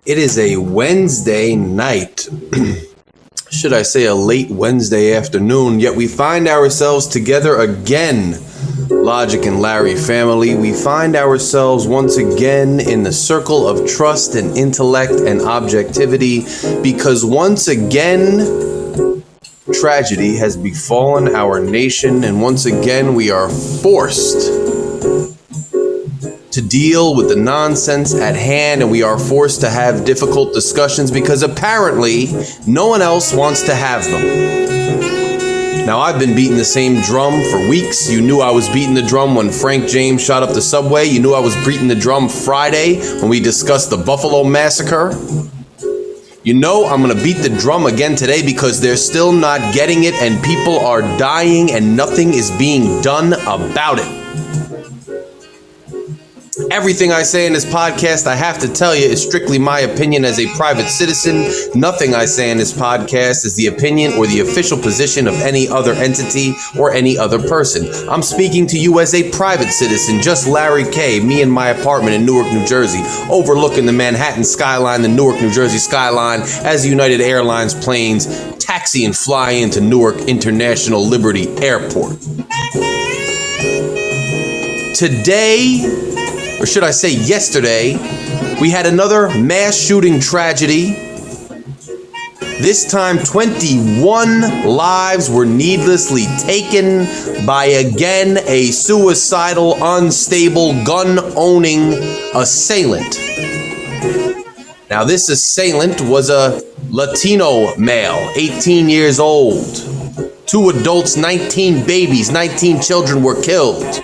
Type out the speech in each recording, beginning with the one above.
It is a Wednesday night, should I say a late Wednesday afternoon, yet we find ourselves together again. Logic and Larry family, we find ourselves once again in the circle of trust and intellect and objectivity, because once again, tragedy has befallen our nation, and once again we are forced to deal with the nonsense at hand, and we are forced to have difficult discussions because apparently no one else wants to have them. Now, I've been beating the same drum for weeks. You knew I was beating the drum when Frank James shot up the subway. You knew I was beating the drum Friday when we discussed the Buffalo massacre. You know I'm going to beat the drum again today because they're still not getting it and people are dying and nothing is being done about it. Everything I say in this podcast, I have to tell you, is strictly my opinion as a private citizen. Nothing I say in this podcast is the opinion or the official position of any other entity or any other person. I'm speaking to you as a private citizen, just Larry K., me in my apartment in Newark, New Jersey, overlooking the Manhattan skyline, the Newark, New Jersey skyline, as United Airlines planes taxi and fly into Newark International Liberty Airport. Today, or should I say yesterday, we had another mass shooting tragedy. This time, 21 lives were needlessly taken by, again, a suicidal, unstable, gun-owning assailant. Now, this assailant was a Latino male, 18 years old. 2 adults, 19 babies, 19 children were killed.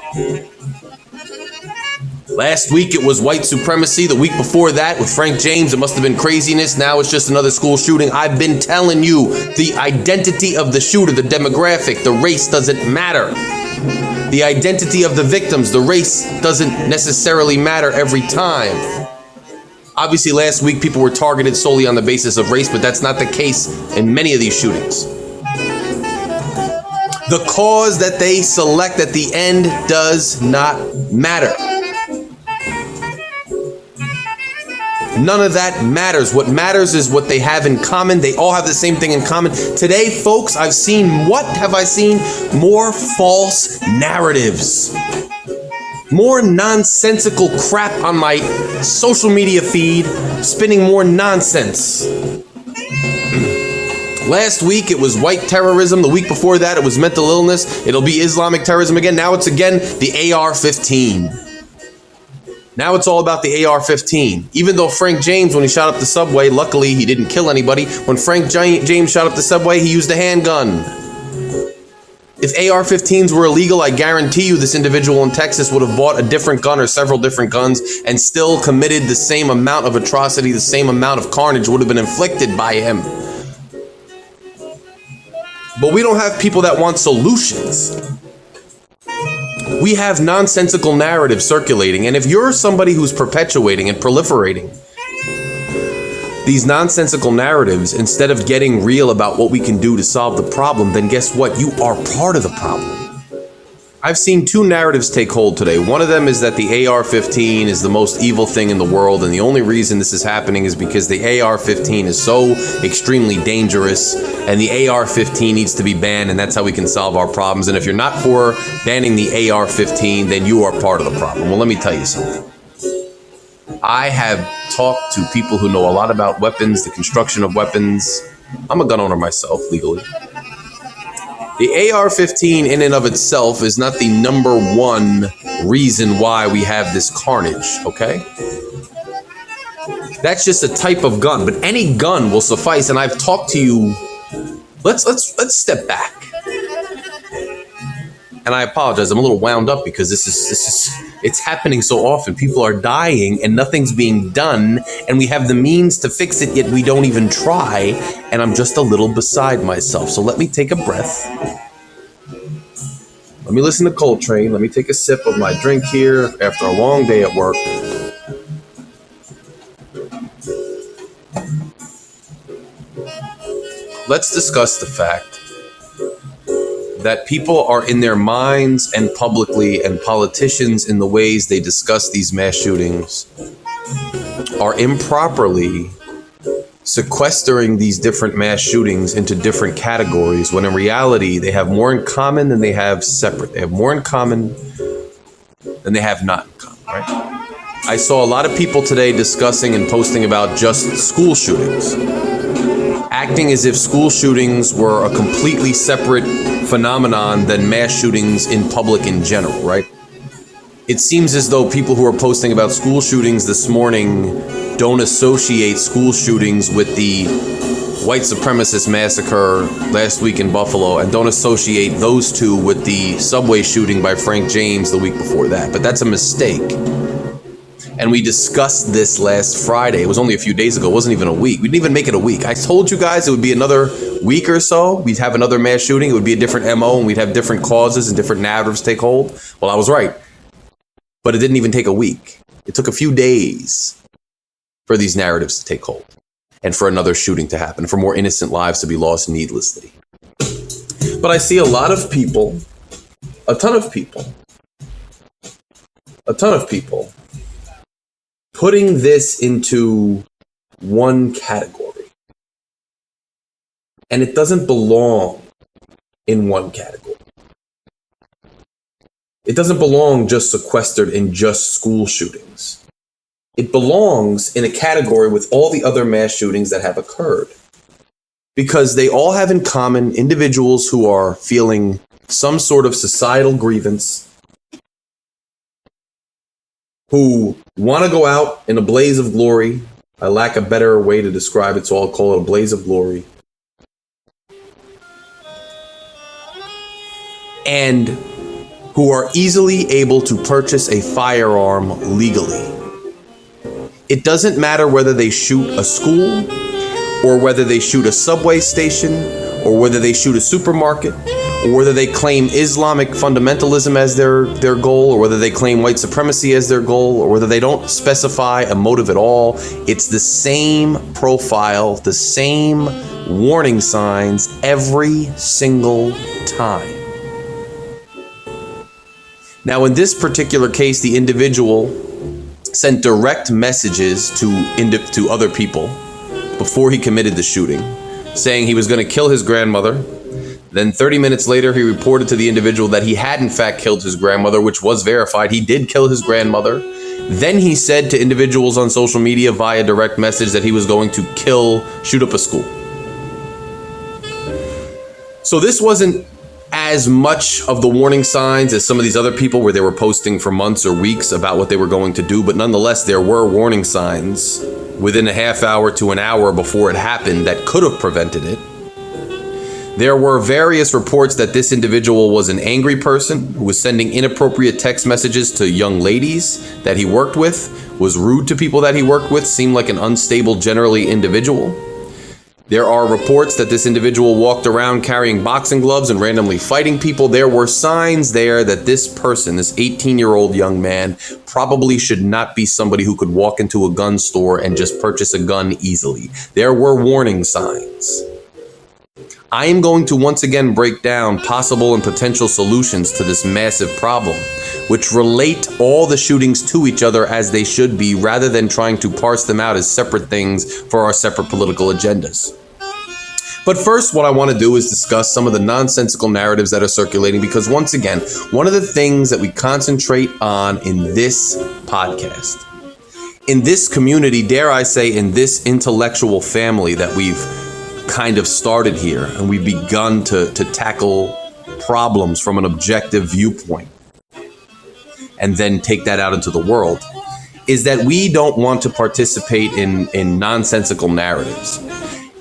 Last week it was white supremacy. The week before that with Frank James, it must have been craziness. Now it's just another school shooting. I've been telling you, the identity of the shooter, the demographic, the race doesn't matter. The identity of the victims, the race doesn't necessarily matter every time. Obviously last week people were targeted solely on the basis of race, but that's not the case in many of these shootings. The cause that they select at the end does not matter. None of that matters. What matters is what they have in common. They all have the same thing in common. Today, folks, I've seen, what have I seen? More false narratives. More nonsensical crap on my social media feed, spinning more nonsense. Last week, it was white terrorism. The week before that, it was mental illness. It'll be Islamic terrorism again. Now it's again the AR-15. Now it's all about the AR-15. Even though Frank James, when he shot up the subway, luckily he didn't kill anybody. When Frank James shot up the subway, he used a handgun. If AR-15s were illegal, I guarantee you this individual in Texas would have bought a different gun or several different guns and still committed the same amount of atrocity, the same amount of carnage would have been inflicted by him. But we don't have people that want solutions. We have nonsensical narratives circulating, and if you're somebody who's perpetuating and proliferating these nonsensical narratives instead of getting real about what we can do to solve the problem, then guess what? You are part of the problem. I've seen 2 narratives take hold today. One of them is that the AR-15 is the most evil thing in the world, and the only reason this is happening is because the AR-15 is so extremely dangerous, and the AR-15 needs to be banned, and that's how we can solve our problems. And if you're not for banning the AR-15, then you are part of the problem. Well, let me tell you something. I have talked to people who know a lot about weapons, the construction of weapons. I'm a gun owner myself, legally. The AR-15 in and of itself is not the number one reason why we have this carnage, okay? That's just a type of gun, but any gun will suffice. And I've talked to you. Let's step back. And I apologize, I'm a little wound up because it's happening so often. People are dying and nothing's being done, and we have the means to fix it, yet we don't even try, and I'm just a little beside myself. So let me take a breath. Let me listen to Coltrane. Let me take a sip of my drink here after a long day at work. Let's discuss the fact that people are in their minds and publicly, and politicians in the ways they discuss these mass shootings, are improperly sequestering these different mass shootings into different categories, when in reality they have more in common than they have separate. They have more in common than they have not in common, right? I saw a lot of people today discussing and posting about just school shootings, acting as if school shootings were a completely separate phenomenon than mass shootings in public in general, right? It seems as though people who are posting about school shootings this morning don't associate school shootings with the white supremacist massacre last week in Buffalo, and don't associate those two with the subway shooting by Frank James the week before that. But that's a mistake. And we discussed this last Friday. It was only a few days ago. It wasn't even a week. We didn't even make it a week. I told you guys it would be another week or so. We'd have another mass shooting. It would be a different MO, and we'd have different causes and different narratives take hold. Well, I was right. But it didn't even take a week. It took a few days for these narratives to take hold, and for another shooting to happen, for more innocent lives to be lost needlessly. But I see a lot of people, a ton of people, putting this into one category. And it doesn't belong in one category. It doesn't belong just sequestered in just school shootings. It belongs in a category with all the other mass shootings that have occurred, because they all have in common individuals who are feeling some sort of societal grievance, who want to go out in a blaze of glory. I lack a better way to describe it, so I'll call it a blaze of glory. And who are easily able to purchase a firearm legally. It doesn't matter whether they shoot a school, or whether they shoot a subway station, or whether they shoot a supermarket, or whether they claim Islamic fundamentalism as their goal, or whether they claim white supremacy as their goal, or whether they don't specify a motive at all. It's the same profile, the same warning signs every single time. Now, in this particular case, the individual sent direct messages to other people before he committed the shooting, saying he was going to kill his grandmother. Then 30 minutes later, he reported to the individual that he had in fact killed his grandmother, which was verified. He did kill his grandmother. Then he said to individuals on social media via direct message that he was going to shoot up a school. So this wasn't as much of the warning signs as some of these other people where they were posting for months or weeks about what they were going to do. But nonetheless, there were warning signs within a half hour to an hour before it happened that could have prevented it. There were various reports that this individual was an angry person who was sending inappropriate text messages to young ladies that he worked with, was rude to people that he worked with, seemed like an unstable, generally individual. There are reports that this individual walked around carrying boxing gloves and randomly fighting people. There were signs there that this person, this 18-year-old young man, probably should not be somebody who could walk into a gun store and just purchase a gun easily. There were warning signs. I am going to once again break down possible and potential solutions to this massive problem, which relate all the shootings to each other as they should be, rather than trying to parse them out as separate things for our separate political agendas. But first, what I want to do is discuss some of the nonsensical narratives that are circulating, because once again, one of the things that we concentrate on in this podcast, in this community, dare I say, in this intellectual family that we've kind of started here, and we've begun to tackle problems from an objective viewpoint and then take that out into the world, is that we don't want to participate in nonsensical narratives.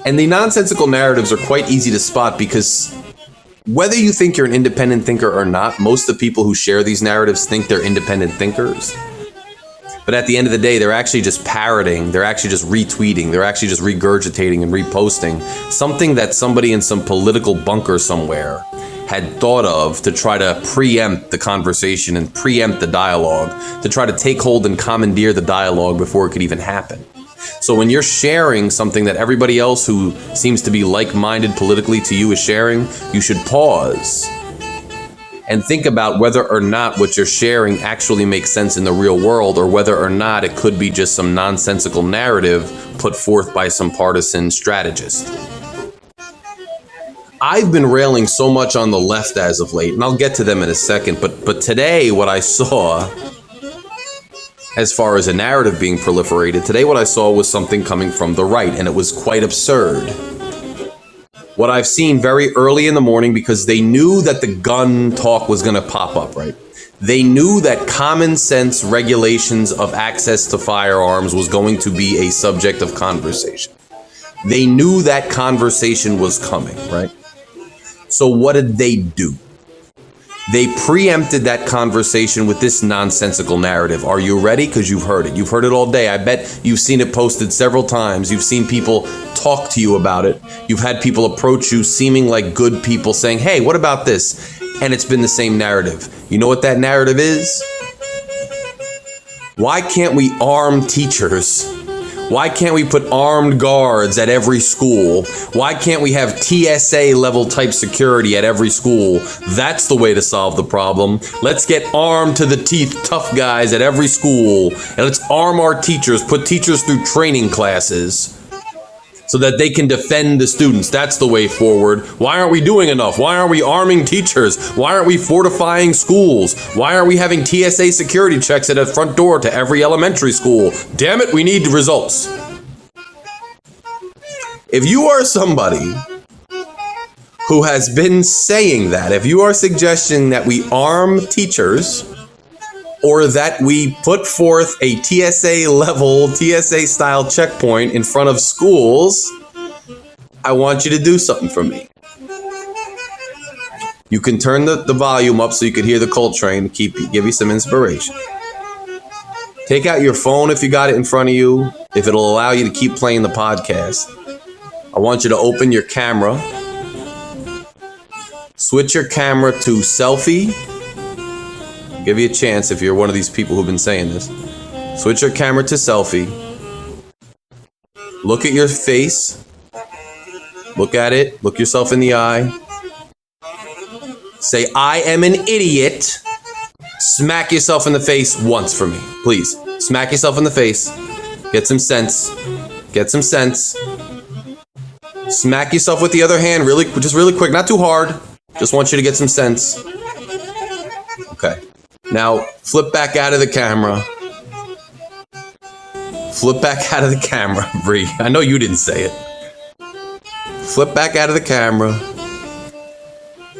And the nonsensical narratives are quite easy to spot, because whether you think you're an independent thinker or not, most of the people who share these narratives think they're independent thinkers. But at the end of the day, they're actually just parroting, they're actually just retweeting, they're actually just regurgitating and reposting something that somebody in some political bunker somewhere had thought of to try to preempt the conversation and preempt the dialogue, to try to take hold and commandeer the dialogue before it could even happen. So when you're sharing something that everybody else who seems to be like-minded politically to you is sharing, you should pause and think about whether or not what you're sharing actually makes sense in the real world, or whether or not it could be just some nonsensical narrative put forth by some partisan strategist. I've been railing so much on the left as of late, and I'll get to them in a second, but today what I saw, as far as a narrative being proliferated, today what I saw was something coming from the right, and it was quite absurd. What I've seen very early in the morning, because they knew that the gun talk was going to pop up, right? They knew that common sense regulations of access to firearms was going to be a subject of conversation. They knew that conversation was coming, right? So what did they do? They preempted that conversation with this nonsensical narrative. Are you ready? Because you've heard it. You've heard it all day. I bet you've seen it posted several times. You've seen people talk to you about it. You've had people approach you seeming like good people saying, hey, what about this? And it's been the same narrative. You know what that narrative is? Why can't we arm teachers? Why can't we put armed guards at every school? Why can't we have TSA level type security at every school? That's the way to solve the problem. Let's get armed to the teeth tough guys at every school. And let's arm our teachers, put teachers through training classes so that they can defend the students. That's the way forward. Why aren't we doing enough? Why aren't we arming teachers? Why aren't we fortifying schools? Why aren't we having TSA security checks at the front door to every elementary school? Damn it, we need results. If you are somebody who has been saying that, if you are suggesting that we arm teachers, or that we put forth a TSA level, TSA style checkpoint in front of schools, I want you to do something for me. You can turn the volume up so you can hear the Coltrane to give you some inspiration. Take out your phone if you got it in front of you, if it'll allow you to keep playing the podcast. I want you to open your camera. Switch your camera to selfie. Give you a chance if you're one of these people who've been saying this. Switch your camera to selfie. Look at your face. Look at it. Look yourself in the eye. Say, I am an idiot. Smack yourself in the face once for me. Please. Smack yourself in the face. Get some sense. Get some sense. Smack yourself with the other hand just really quick. Not too hard. Just want you to get some sense. Okay. Now, flip back out of the camera. Flip back out of the camera, Bree. I know you didn't say it. Flip back out of the camera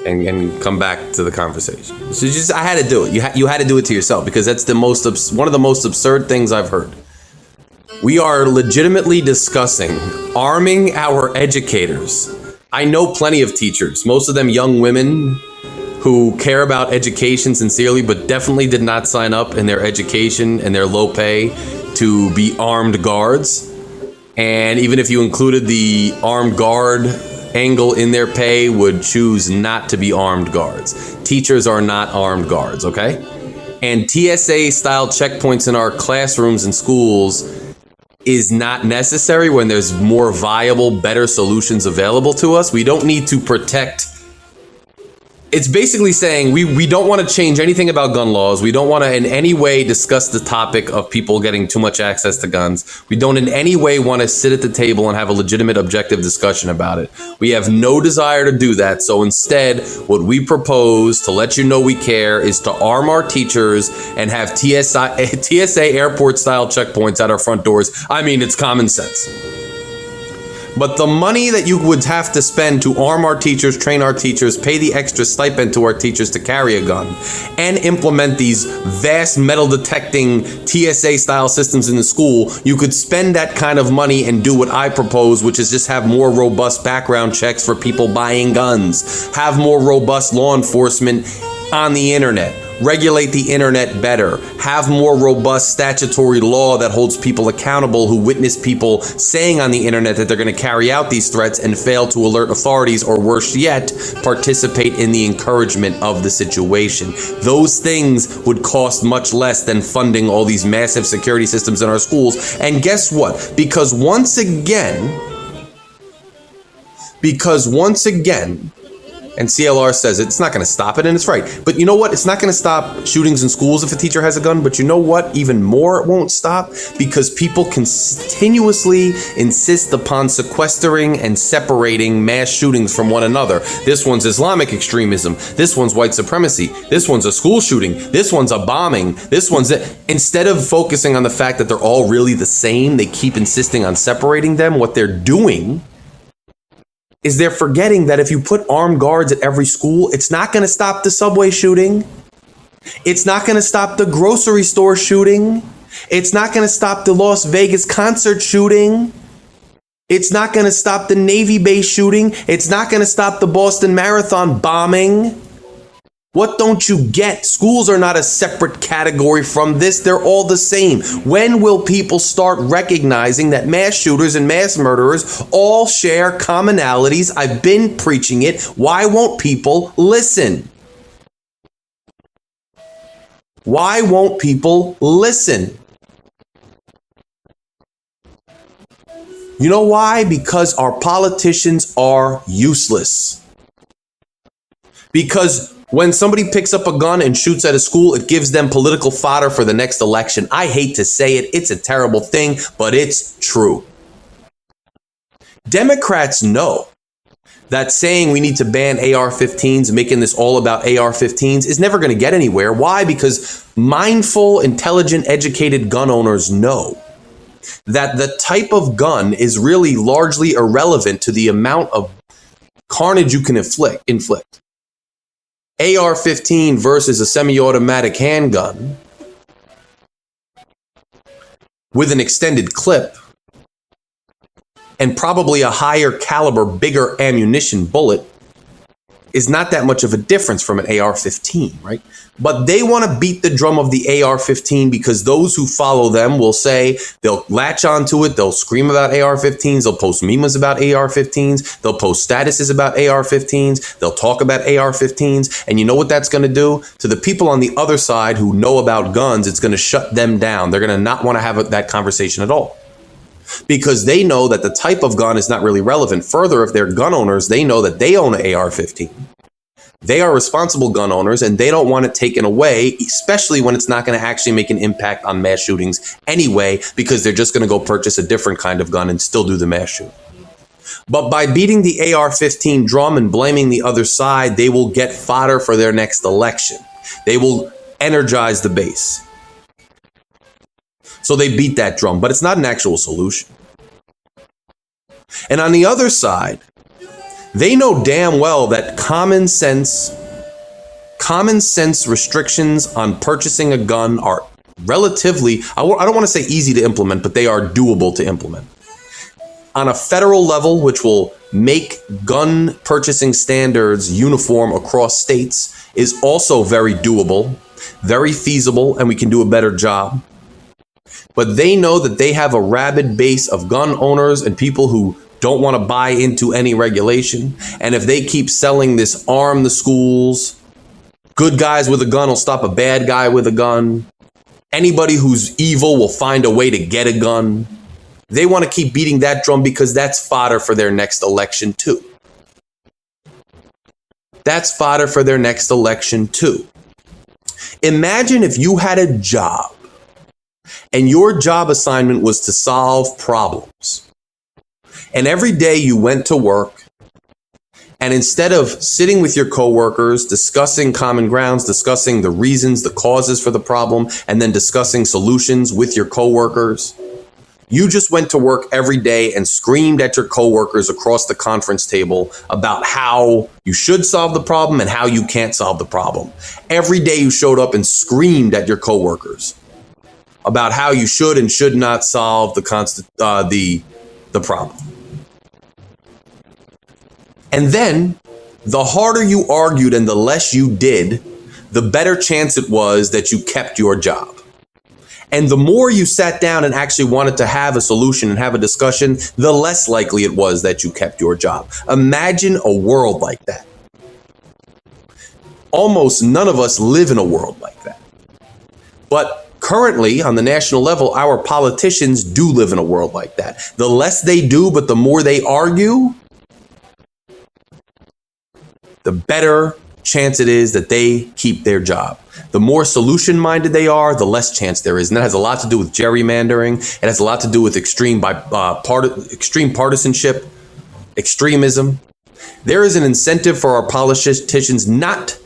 and come back to the conversation. So I had to do it. You had to do it to yourself, because that's one of the most absurd things I've heard. We are legitimately discussing arming our educators. I know plenty of teachers, most of them young women who care about education sincerely, but definitely did not sign up in their education and their low pay to be armed guards. And even if you included the armed guard angle in their pay, would choose not to be armed guards. Teachers are not armed guards, okay? And TSA style checkpoints in our classrooms and schools is not necessary when there's more viable, better solutions available to us. We don't need to protect. It's basically saying we don't want to change anything about gun laws. We don't want to in any way discuss the topic of people getting too much access to guns. We don't in any way want to sit at the table and have a legitimate, objective discussion about it. We have no desire to do that. So instead, what we propose to let you know we care is to arm our teachers and have TSA airport style checkpoints at our front doors. I mean, it's common sense. But the money that you would have to spend to arm our teachers, train our teachers, pay the extra stipend to our teachers to carry a gun, and implement these vast metal detecting TSA style systems in the school, you could spend that kind of money and do what I propose, which is just have more robust background checks for people buying guns, have more robust law enforcement on the internet, regulate the internet better, have more robust statutory law that holds people accountable who witness people saying on the internet that they're going to carry out these threats and fail to alert authorities, or worse yet, participate in the encouragement of the situation. Those things would cost much less than funding all these massive security systems in our schools. And guess what? Because once again, And CLR says it's not going to stop it, and it's right. But you know what? It's not going to stop shootings in schools if a teacher has a gun. But you know what? Even more, it won't stop because people continuously insist upon sequestering and separating mass shootings from one another. This one's Islamic extremism. This one's white supremacy. This one's a school shooting. This one's a bombing. This one's it. Instead of focusing on the fact that they're all really the same, they keep insisting on separating them. What they're doing is they're forgetting that if you put armed guards at every school, it's not going to stop the subway shooting. It's not going to stop the grocery store shooting. It's not going to stop the Las Vegas concert shooting. It's not going to stop the Navy base shooting. It's not going to stop the Boston Marathon bombing. What don't you get? Schools are not a separate category from this. They're all the same. When will people start recognizing that mass shooters and mass murderers all share commonalities? I've been preaching it. Why won't people listen? Why won't people listen? You know why? Because our politicians are useless. Because when somebody picks up a gun and shoots at a school, it gives them political fodder for the next election. I hate to say it. It's a terrible thing, but it's true. Democrats know that saying we need to ban AR-15s, making this all about AR-15s, is never going to get anywhere. Why? Because mindful, intelligent, educated gun owners know that the type of gun is really largely irrelevant to the amount of carnage you can inflict. AR-15 versus a semi-automatic handgun with an extended clip and probably a higher caliber, bigger ammunition bullet is not that much of a difference from an AR-15, right? But they want to beat the drum of the AR-15 because those who follow them will say they'll latch onto it, they'll scream about AR-15s, they'll post memes about AR-15s, they'll post statuses about AR-15s, they'll talk about AR-15s, and you know what that's going to do? To the people on the other side who know about guns, it's going to shut them down. They're going to not want to have that conversation at all. Because they know that the type of gun is not really relevant. Further, if they're gun owners, they know that they own an AR-15. They are responsible gun owners and they don't want it taken away, especially when it's not going to actually make an impact on mass shootings anyway, because they're just going to go purchase a different kind of gun and still do the mass shooting. But by beating the AR-15 drum and blaming the other side, they will get fodder for their next election. They will energize the base. So they beat that drum, but it's not an actual solution. And on the other side, they know damn well that common sense restrictions on purchasing a gun are relatively, I don't want to say easy to implement, but they are doable to implement. On a federal level, which will make gun purchasing standards uniform across states, is also very doable, very feasible, and we can do a better job. But they know that they have a rabid base of gun owners and people who don't want to buy into any regulation. And if they keep selling this arm the schools, good guys with a gun will stop a bad guy with a gun. Anybody who's evil will find a way to get a gun. They want to keep beating that drum because that's fodder for their next election too. That's fodder for their next election too. Imagine if you had a job and your job assignment was to solve problems. And every day you went to work, and instead of sitting with your coworkers, discussing common grounds, discussing the reasons, the causes for the problem, and then discussing solutions with your coworkers, you just went to work every day and screamed at your coworkers across the conference table about how you should solve the problem and how you can't solve the problem. Every day you showed up and screamed at your coworkers about how you should and should not solve the problem. And then the harder you argued and the less you did, the better chance it was that you kept your job. And the more you sat down and actually wanted to have a solution and have a discussion, the less likely it was that you kept your job. Imagine a world like that. Almost none of us live in a world like that. But currently, on the national level, our politicians do live in a world like that. The less they do, but the more they argue, the better chance it is that they keep their job. The more solution-minded they are, the less chance there is. And that has a lot to do with gerrymandering. It has a lot to do with extreme partisanship, extremism. There is an incentive for our politicians not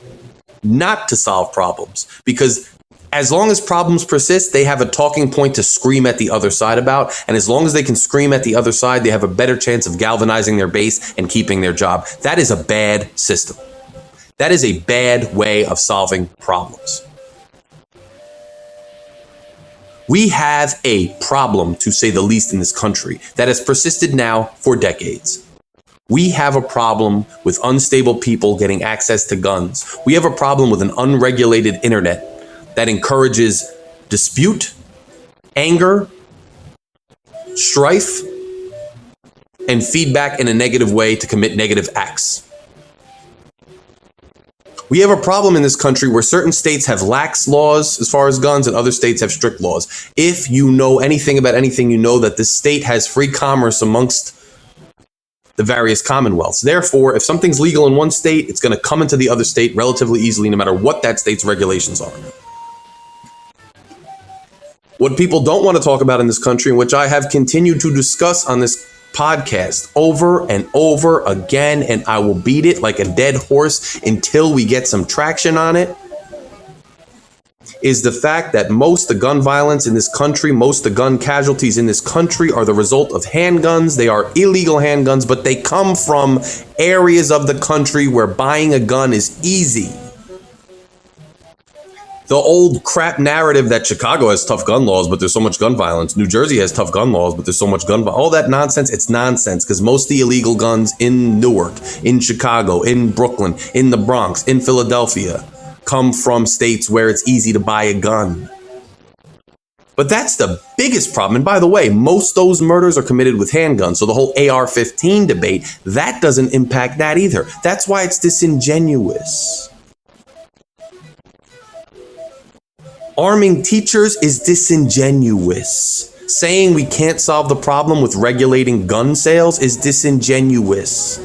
to solve problems, because as long as problems persist, they have a talking point to scream at the other side about. And as long as they can scream at the other side, they have a better chance of galvanizing their base and keeping their job. That is a bad system. That is a bad way of solving problems. We have a problem, to say the least, in this country that has persisted now for decades. We have a problem with unstable people getting access to guns. We have a problem with an unregulated internet that encourages dispute, anger, strife, and feedback in a negative way to commit negative acts. We have a problem in this country where certain states have lax laws as far as guns and other states have strict laws. If you know anything about anything, you know that this state has free commerce amongst the various commonwealths. Therefore, if something's legal in one state, it's going to come into the other state relatively easily, no matter what that state's regulations are. What people don't want to talk about in this country, which I have continued to discuss on this podcast over and over again, and I will beat it like a dead horse until we get some traction on it, is the fact that most of the gun violence in this country, most of the gun casualties in this country are the result of handguns. They are illegal handguns, but they come from areas of the country where buying a gun is easy. The old crap narrative that Chicago has tough gun laws, but there's so much gun violence. New Jersey has tough gun laws, but there's so much gun violence. All that nonsense, it's nonsense, because most of the illegal guns in Newark, in Chicago, in Brooklyn, in the Bronx, in Philadelphia, come from states where it's easy to buy a gun. But that's the biggest problem. And by the way, most of those murders are committed with handguns. So the whole AR-15 debate, that doesn't impact that either. That's why it's disingenuous. Arming teachers is disingenuous. Saying we can't solve the problem with regulating gun sales is disingenuous.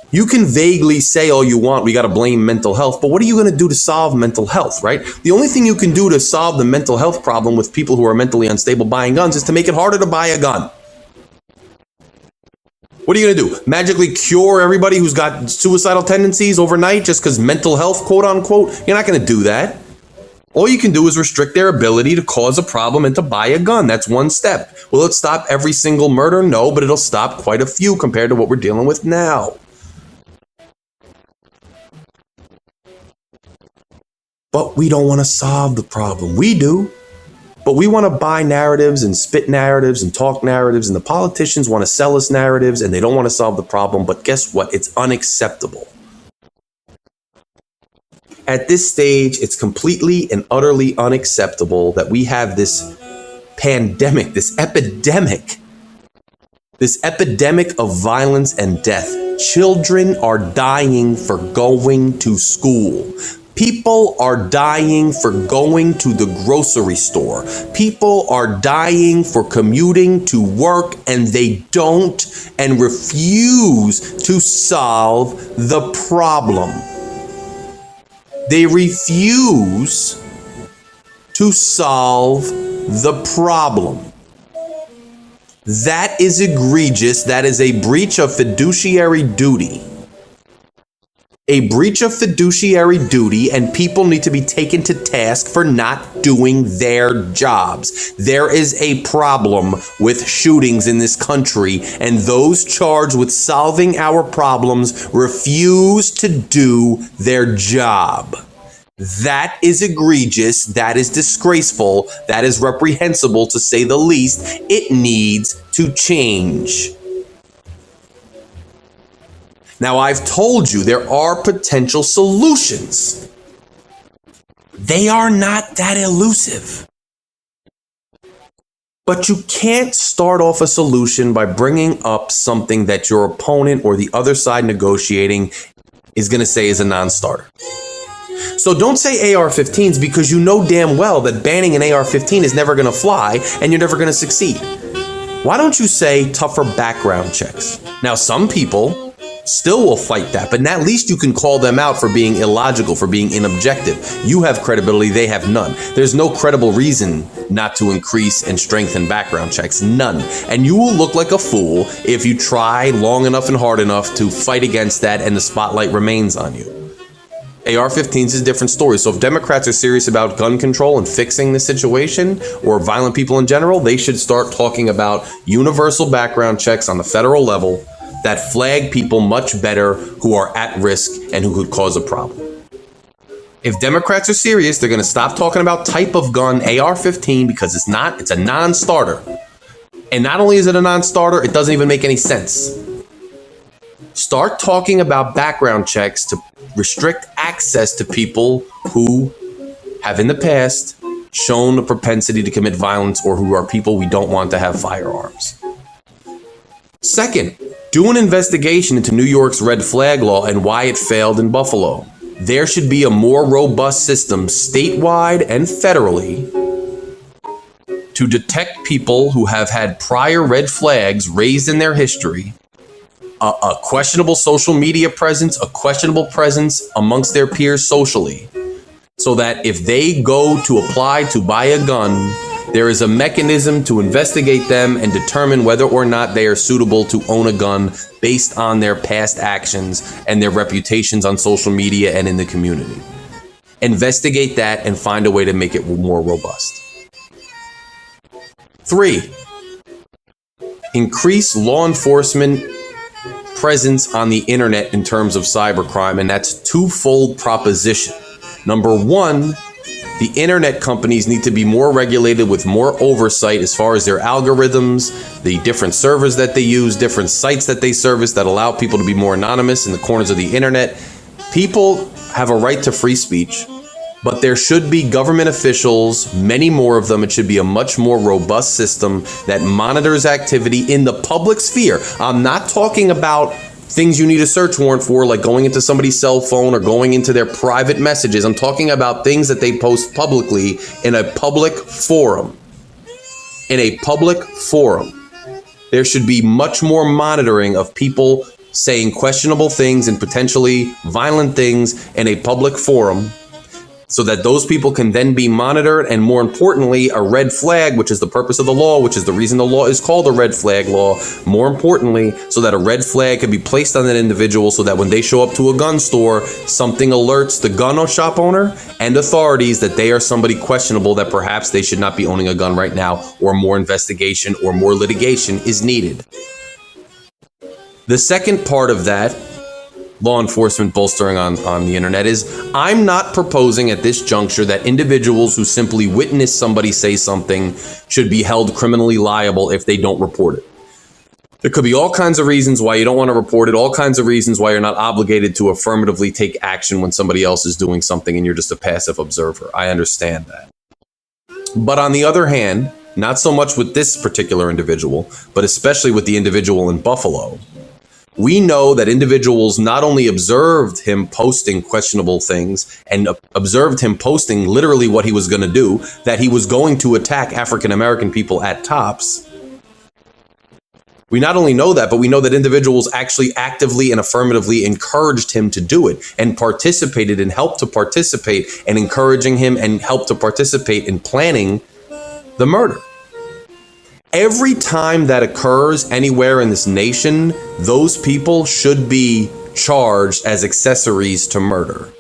You can vaguely say all you want, we got to blame mental health, but what are you going to do to solve mental health, right? The only thing you can do to solve the mental health problem with people who are mentally unstable buying guns is to make it harder to buy a gun. What are you going to do? Magically cure everybody who's got suicidal tendencies overnight just because mental health, quote unquote? You're not going to do that. All you can do is restrict their ability to cause a problem and to buy a gun. That's one step. Will it stop every single murder? No, but it'll stop quite a few compared to what we're dealing with now. But we don't want to solve the problem. We do. But we want to buy narratives and spit narratives and talk narratives, and the politicians want to sell us narratives and they don't want to solve the problem. But guess what? It's unacceptable. At this stage, it's completely and utterly unacceptable that we have this pandemic, this epidemic of violence and death. Children are dying for going to school. People are dying for going to the grocery store. People are dying for commuting to work, and they don't and refuse to solve the problem. They refuse to solve the problem. That is egregious. That is a breach of fiduciary duty. A breach of fiduciary duty, and people need to be taken to task for not doing their jobs. There is a problem with shootings in this country, and those charged with solving our problems refuse to do their job. That is egregious. That is disgraceful. That is reprehensible, to say the least. It needs to change. Now, I've told you there are potential solutions. They are not that elusive. But you can't start off a solution by bringing up something that your opponent or the other side negotiating is going to say is a non-starter. So don't say AR-15s, because you know damn well that banning an AR-15 is never going to fly and you're never going to succeed. Why don't you say tougher background checks? Now, some people still will fight that. But at least you can call them out for being illogical, for being inobjective. You have credibility, they have none. There's no credible reason not to increase and strengthen background checks. None. And you will look like a fool if you try long enough and hard enough to fight against that and the spotlight remains on you. AR-15s is a different story. So if Democrats are serious about gun control and fixing the situation, or violent people in general, they should start talking about universal background checks on the federal level that flag people much better who are at risk and who could cause a problem. If Democrats are serious, they're going to stop talking about type of gun, AR-15, because it's a non-starter. And not only is it a non-starter, it doesn't even make any sense. Start talking about background checks to restrict access to people who have in the past shown a propensity to commit violence or who are people we don't want to have firearms. Second, do an investigation into New York's red flag law and why it failed in Buffalo. There should be a more robust system statewide and federally to detect people who have had prior red flags raised in their history, a questionable social media presence, a questionable presence amongst their peers socially, so that if they go to apply to buy a gun, there is a mechanism to investigate them and determine whether or not they are suitable to own a gun based on their past actions and their reputations on social media and in the community. Investigate that and find a way to make it more robust. 3, increase law enforcement presence on the internet in terms of cybercrime, and that's a twofold proposition. Number one, the internet companies need to be more regulated with more oversight as far as their algorithms, the different servers that they use, different sites that they service that allow people to be more anonymous in the corners of the internet. People have a right to free speech, but there should be government officials, many more of them. It should be a much more robust system that monitors activity in the public sphere. I'm not talking about things you need a search warrant for, like going into somebody's cell phone or going into their private messages. I'm talking about things that they post publicly in a public forum. In a public forum. There should be much more monitoring of people saying questionable things and potentially violent things in a public forum, so that those people can then be monitored, and more importantly, a red flag, which is the purpose of the law, which is the reason the law is called a red flag law, more importantly, so that a red flag can be placed on that individual so that when they show up to a gun store, something alerts the gun shop owner and authorities that they are somebody questionable, that perhaps they should not be owning a gun right now, or more investigation or more litigation is needed. The second part of that, law enforcement bolstering on the internet, is I'm not proposing at this juncture that individuals who simply witness somebody say something should be held criminally liable if they don't report it. There could be all kinds of reasons why you don't want to report it, all kinds of reasons why you're not obligated to affirmatively take action when somebody else is doing something and you're just a passive observer. I understand that. But on the other hand, not so much with this particular individual, but especially with the individual in Buffalo, we know that individuals not only observed him posting questionable things and observed him posting literally what he was going to do, that he was going to attack African American people at Tops. We not only know that, but we know that individuals actually actively and affirmatively encouraged him to do it and participated and helped to participate and encouraging him and helped to participate in planning the murder. Every time that occurs anywhere in this nation, those people should be charged as accessories to murder.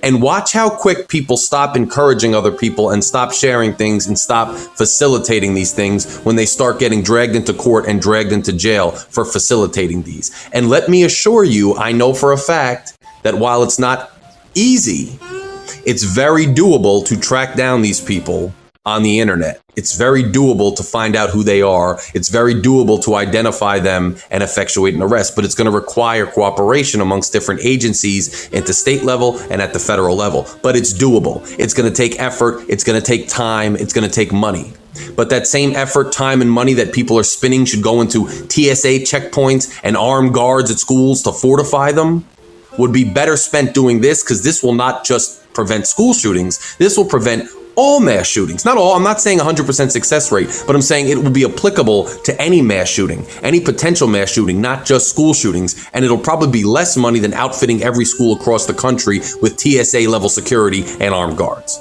And watch how quick people stop encouraging other people and stop sharing things and stop facilitating these things when they start getting dragged into court and dragged into jail for facilitating these. And let me assure you, I know for a fact that while it's not easy, it's very doable to track down these people on the internet. It's very doable to find out who they are. It's very doable to identify them and effectuate an arrest, but it's going to require cooperation amongst different agencies at the state level and at the federal level. But it's doable. It's going to take effort. It's going to take time. It's going to take money. But that same effort, time, and money that people are spending should go into TSA checkpoints and armed guards at schools to fortify them, would be better spent doing this, because this will not just prevent school shootings. This will prevent all mass shootings. Not all, I'm not saying 100% success rate, but I'm saying it will be applicable to any mass shooting, any potential mass shooting, not just school shootings. And it'll probably be less money than outfitting every school across the country with TSA level security and armed guards.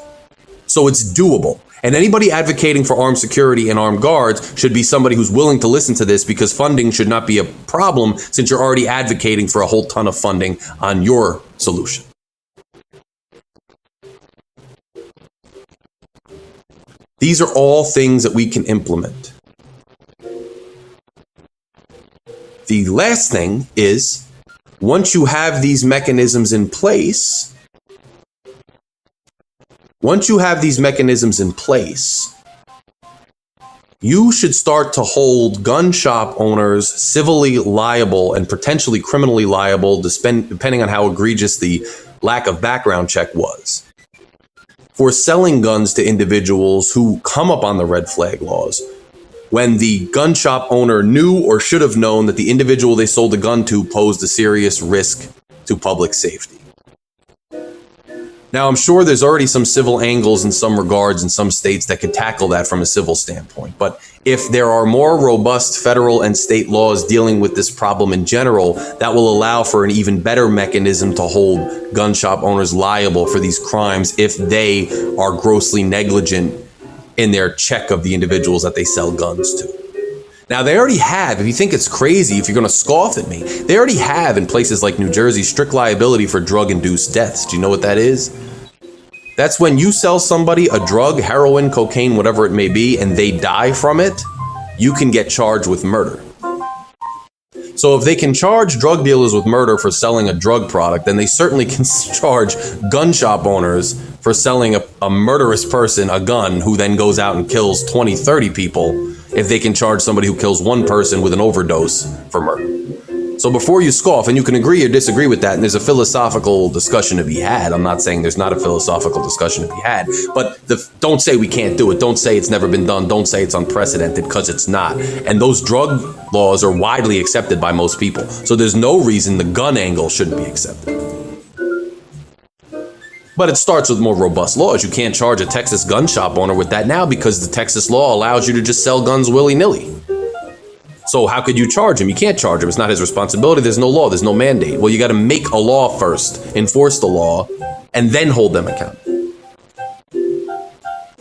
So it's doable. And anybody advocating for armed security and armed guards should be somebody who's willing to listen to this, because funding should not be a problem since you're already advocating for a whole ton of funding on your solution. These are all things that we can implement. The last thing is, once you have these mechanisms in place, you should start to hold gun shop owners civilly liable and potentially criminally liable, depending on how egregious the lack of background check was, for selling guns to individuals who come up on the red flag laws when the gun shop owner knew or should have known that the individual they sold the gun to posed a serious risk to public safety. Now, I'm sure there's already some civil angles in some regards in some states that could tackle that from a civil standpoint. But if there are more robust federal and state laws dealing with this problem in general, that will allow for an even better mechanism to hold gun shop owners liable for these crimes if they are grossly negligent in their check of the individuals that they sell guns to. Now, they already have, if you think it's crazy, if you're going to scoff at me, they already have in places like New Jersey strict liability for drug-induced deaths. Do you know what that is? That's when you sell somebody a drug, heroin, cocaine, whatever it may be, and they die from it, you can get charged with murder. So if they can charge drug dealers with murder for selling a drug product, then they certainly can charge gun shop owners for selling a murderous person a gun who then goes out and kills 20, 30 people, if they can charge somebody who kills one person with an overdose for murder. So before you scoff, and you can agree or disagree with that, and there's a philosophical discussion to be had. I'm not saying there's not a philosophical discussion to be had, but don't say we can't do it. Don't say it's never been done. Don't say it's unprecedented, because it's not. And those drug laws are widely accepted by most people. So there's no reason the gun angle shouldn't be accepted. But it starts with more robust laws. You can't charge a Texas gun shop owner with that now because the Texas law allows you to just sell guns willy-nilly. So how could you charge him? You can't charge him. It's not his responsibility. There's no law. There's no mandate. Well, you got to make a law first, enforce the law, and then hold them accountable.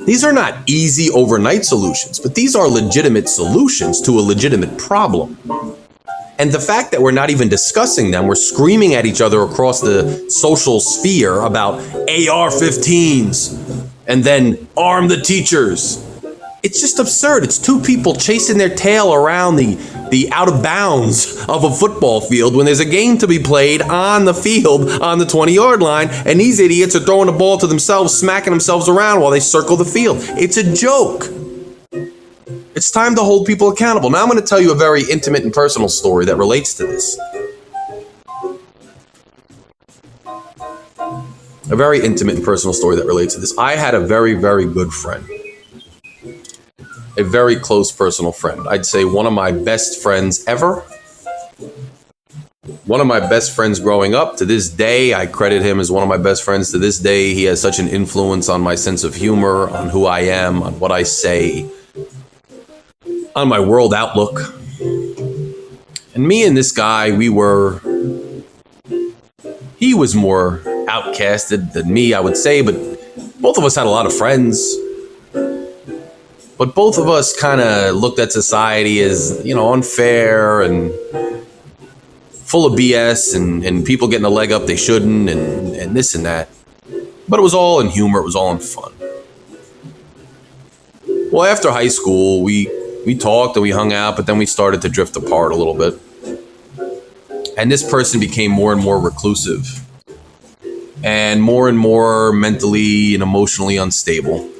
These are not easy overnight solutions, but these are legitimate solutions to a legitimate problem. And the fact that we're not even discussing them, we're screaming at each other across the social sphere about AR-15s and then arm the teachers. It's just absurd. It's two people chasing their tail around the out of bounds of a football field when there's a game to be played on the field on the 20-yard line, and these idiots are throwing the ball to themselves, smacking themselves around while they circle the field. It's a joke. It's time to hold people accountable. Now I'm going to tell you a very intimate and personal story that relates to this. A very intimate and personal story that relates to this. I had a very, very good friend. A very close personal friend. I'd say one of my best friends ever. One of my best friends growing up. To this day, I credit him as one of my best friends. To this day, he has such an influence on my sense of humor, on who I am, on what I say, on my world outlook. And me and this guy, he was more outcasted than me, I would say, but both of us had a lot of friends. But both of us kind of looked at society as, unfair and full of BS and people getting a leg up they shouldn't and this and that. But it was all in humor. It was all in fun. Well, after high school, we talked and we hung out, but then we started to drift apart a little bit. And this person became more and more reclusive and more mentally and emotionally unstable.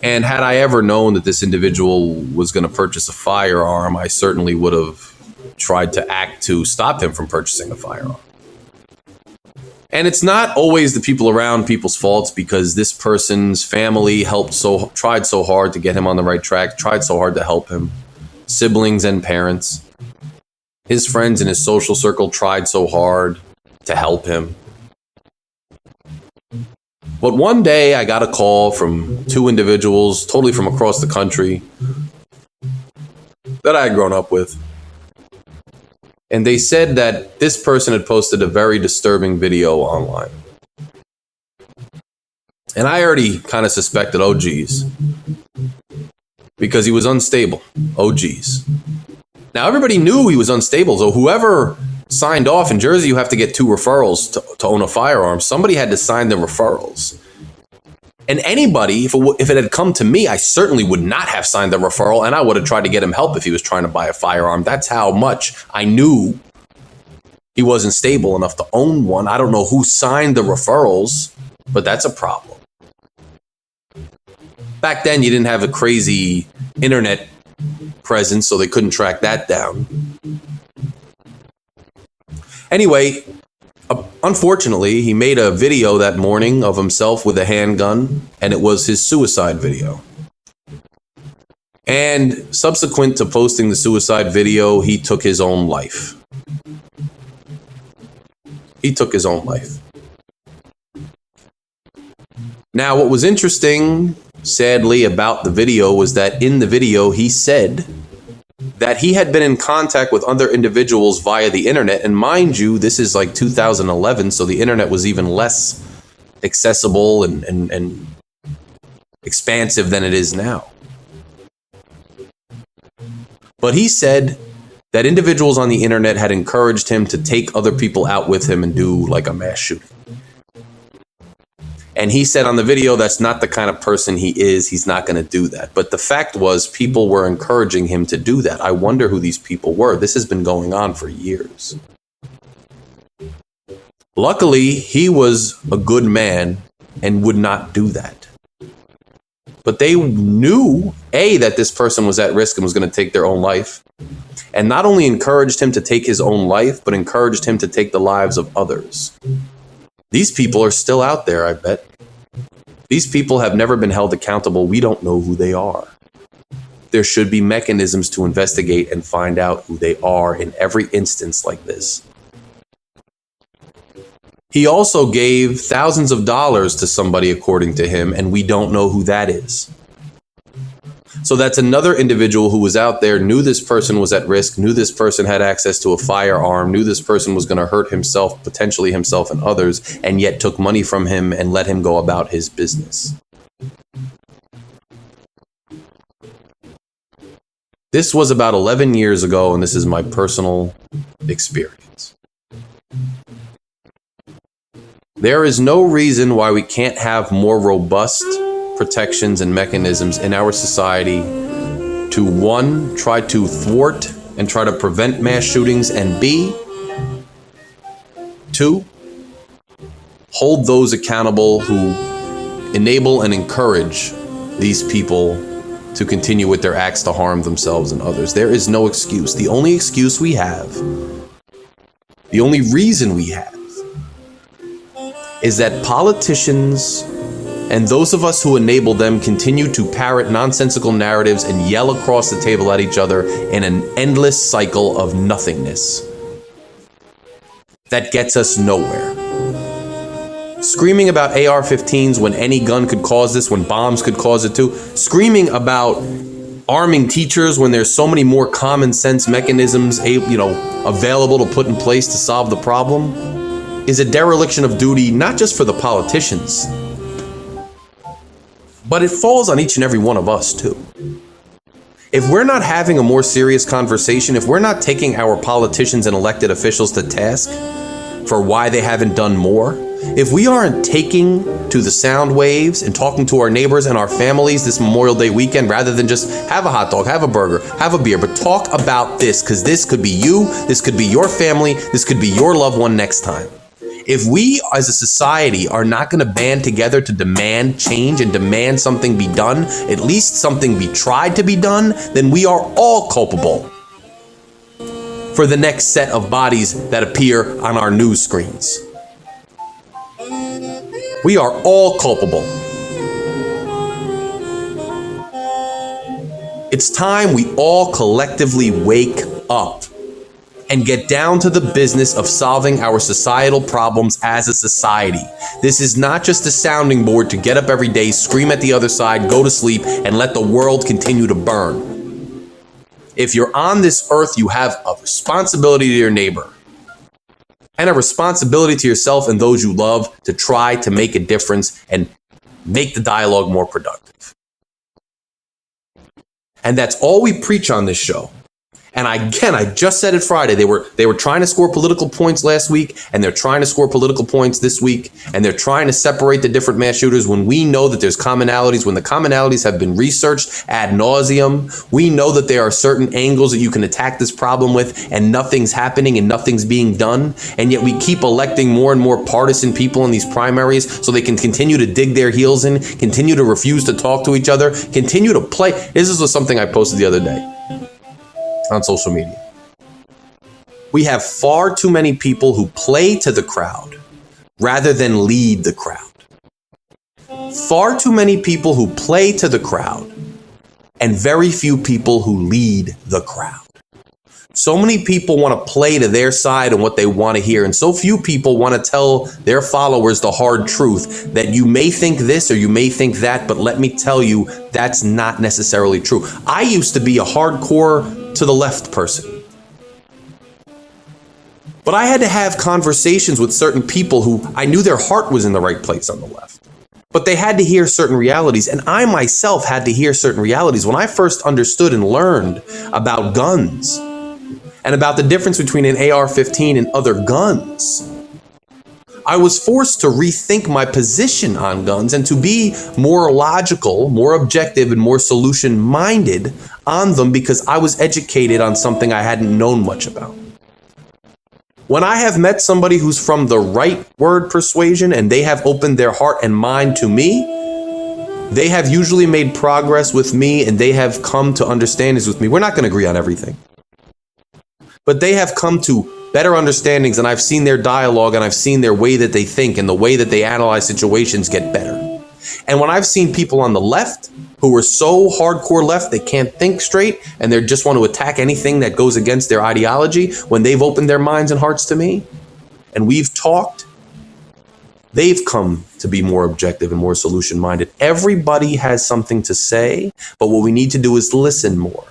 And had I ever known that this individual was going to purchase a firearm, I certainly would have tried to act to stop him from purchasing a firearm. And it's not always the people around people's faults, because this person's family tried so hard to get him on the right track, tried so hard to help him. Siblings and parents. His friends in his social circle tried so hard to help him. But one day I got a call from two individuals totally from across the country that I had grown up with. And they said that this person had posted a very disturbing video online. And I already kind of suspected, oh geez, because he was unstable. Oh geez. Now everybody knew he was unstable, so whoever signed off, in Jersey you have to get 2 referrals to own a firearm. Somebody had to sign the referrals. And anybody, if it had come to me, I certainly would not have signed the referral, and I would have tried to get him help if he was trying to buy a firearm. That's how much I knew he wasn't stable enough to own one. I don't know who signed the referrals, but that's a problem. Back then, you didn't have a crazy internet presence, so they couldn't track that down. Anyway, unfortunately, he made a video that morning of himself with a handgun, and it was his suicide video. And subsequent to posting the suicide video, he took his own life. He took his own life. Now, what was interesting, sadly, about the video was that in the video, he said that he had been in contact with other individuals via the internet. And mind you, this is like 2011, so the internet was even less accessible and expansive than it is now. But he said that individuals on the internet had encouraged him to take other people out with him and do like a mass shooting. And he said on the video, that's not the kind of person he is. He's not going to do that. But the fact was, people were encouraging him to do that. I wonder who these people were. This has been going on for years. Luckily, he was a good man and would not do that. But they knew, A, that this person was at risk and was going to take their own life. And not only encouraged him to take his own life, but encouraged him to take the lives of others. These people are still out there, I bet. These people have never been held accountable. We don't know who they are. There should be mechanisms to investigate and find out who they are in every instance like this. He also gave thousands of dollars to somebody, according to him, and we don't know who that is. So that's another individual who was out there, knew this person was at risk, knew this person had access to a firearm, knew this person was going to hurt himself, potentially himself and others, and yet took money from him and let him go about his business. This was about 11 years ago, and this is my personal experience. There is no reason why we can't have more robust protections and mechanisms in our society to, 1, try to thwart and try to prevent mass shootings, and B, 2, hold those accountable who enable and encourage these people to continue with their acts to harm themselves and others. There is no excuse. The only excuse we have, the only reason we have, is that politicians and those of us who enable them continue to parrot nonsensical narratives and yell across the table at each other in an endless cycle of nothingness that gets us nowhere. Screaming about AR-15s when any gun could cause this, when bombs could cause it too. Screaming about arming teachers when there's so many more common sense mechanisms, available to put in place to solve the problem, is a dereliction of duty, not just for the politicians, but it falls on each and every one of us too. If we're not having a more serious conversation, if we're not taking our politicians and elected officials to task for why they haven't done more, if we aren't taking to the sound waves and talking to our neighbors and our families this Memorial Day weekend, rather than just have a hot dog, have a burger, have a beer, but talk about this, because this could be you, this could be your family, this could be your loved one next time. If we as a society are not going to band together to demand change and demand something be done, at least something be tried to be done, then we are all culpable for the next set of bodies that appear on our news screens. We are all culpable. It's time we all collectively wake up. and get down to the business of solving our societal problems as a society. This is not just a sounding board to get up every day, scream at the other side, go to sleep, and let the world continue to burn. If you're on this earth, you have a responsibility to your neighbor and a responsibility to yourself and those you love to try to make a difference and make the dialogue more productive. And that's all we preach on this show. And I just said it Friday. They were trying to score political points last week, and they're trying to score political points this week, and they're trying to separate the different mass shooters when we know that there's commonalities, when the commonalities have been researched ad nauseum. We know that there are certain angles that you can attack this problem with, and nothing's happening and nothing's being done. And yet we keep electing more and more partisan people in these primaries so they can continue to dig their heels in, continue to refuse to talk to each other, continue to play. This is something I posted the other day on social media. We have far too many people who play to the crowd rather than lead the crowd. Far too many people who play to the crowd and very few people who lead the crowd. So many people want to play to their side and what they want to hear, and so few people want to tell their followers the hard truth that you may think this or you may think that, but let me tell you, that's not necessarily true. I used to be a hardcore to the left person, but I had to have conversations with certain people who I knew their heart was in the right place on the left, but they had to hear certain realities, and I myself had to hear certain realities. When I first understood and learned about guns and about the difference between an AR-15 and other guns, I was forced to rethink my position on guns and to be more logical, more objective, and more solution-minded on them because I was educated on something I hadn't known much about. When I have met somebody who's from the right word persuasion and they have opened their heart and mind to me, they have usually made progress with me and they have come to understandings with me. We're not going to agree on everything, but they have come to better understandings, and I've seen their dialogue and I've seen their way that they think and the way that they analyze situations get better. And when I've seen people on the left who are so hardcore left they can't think straight and they just want to attack anything that goes against their ideology, when they've opened their minds and hearts to me and we've talked, they've come to be more objective and more solution-minded. Everybody has something to say, but what we need to do is listen more,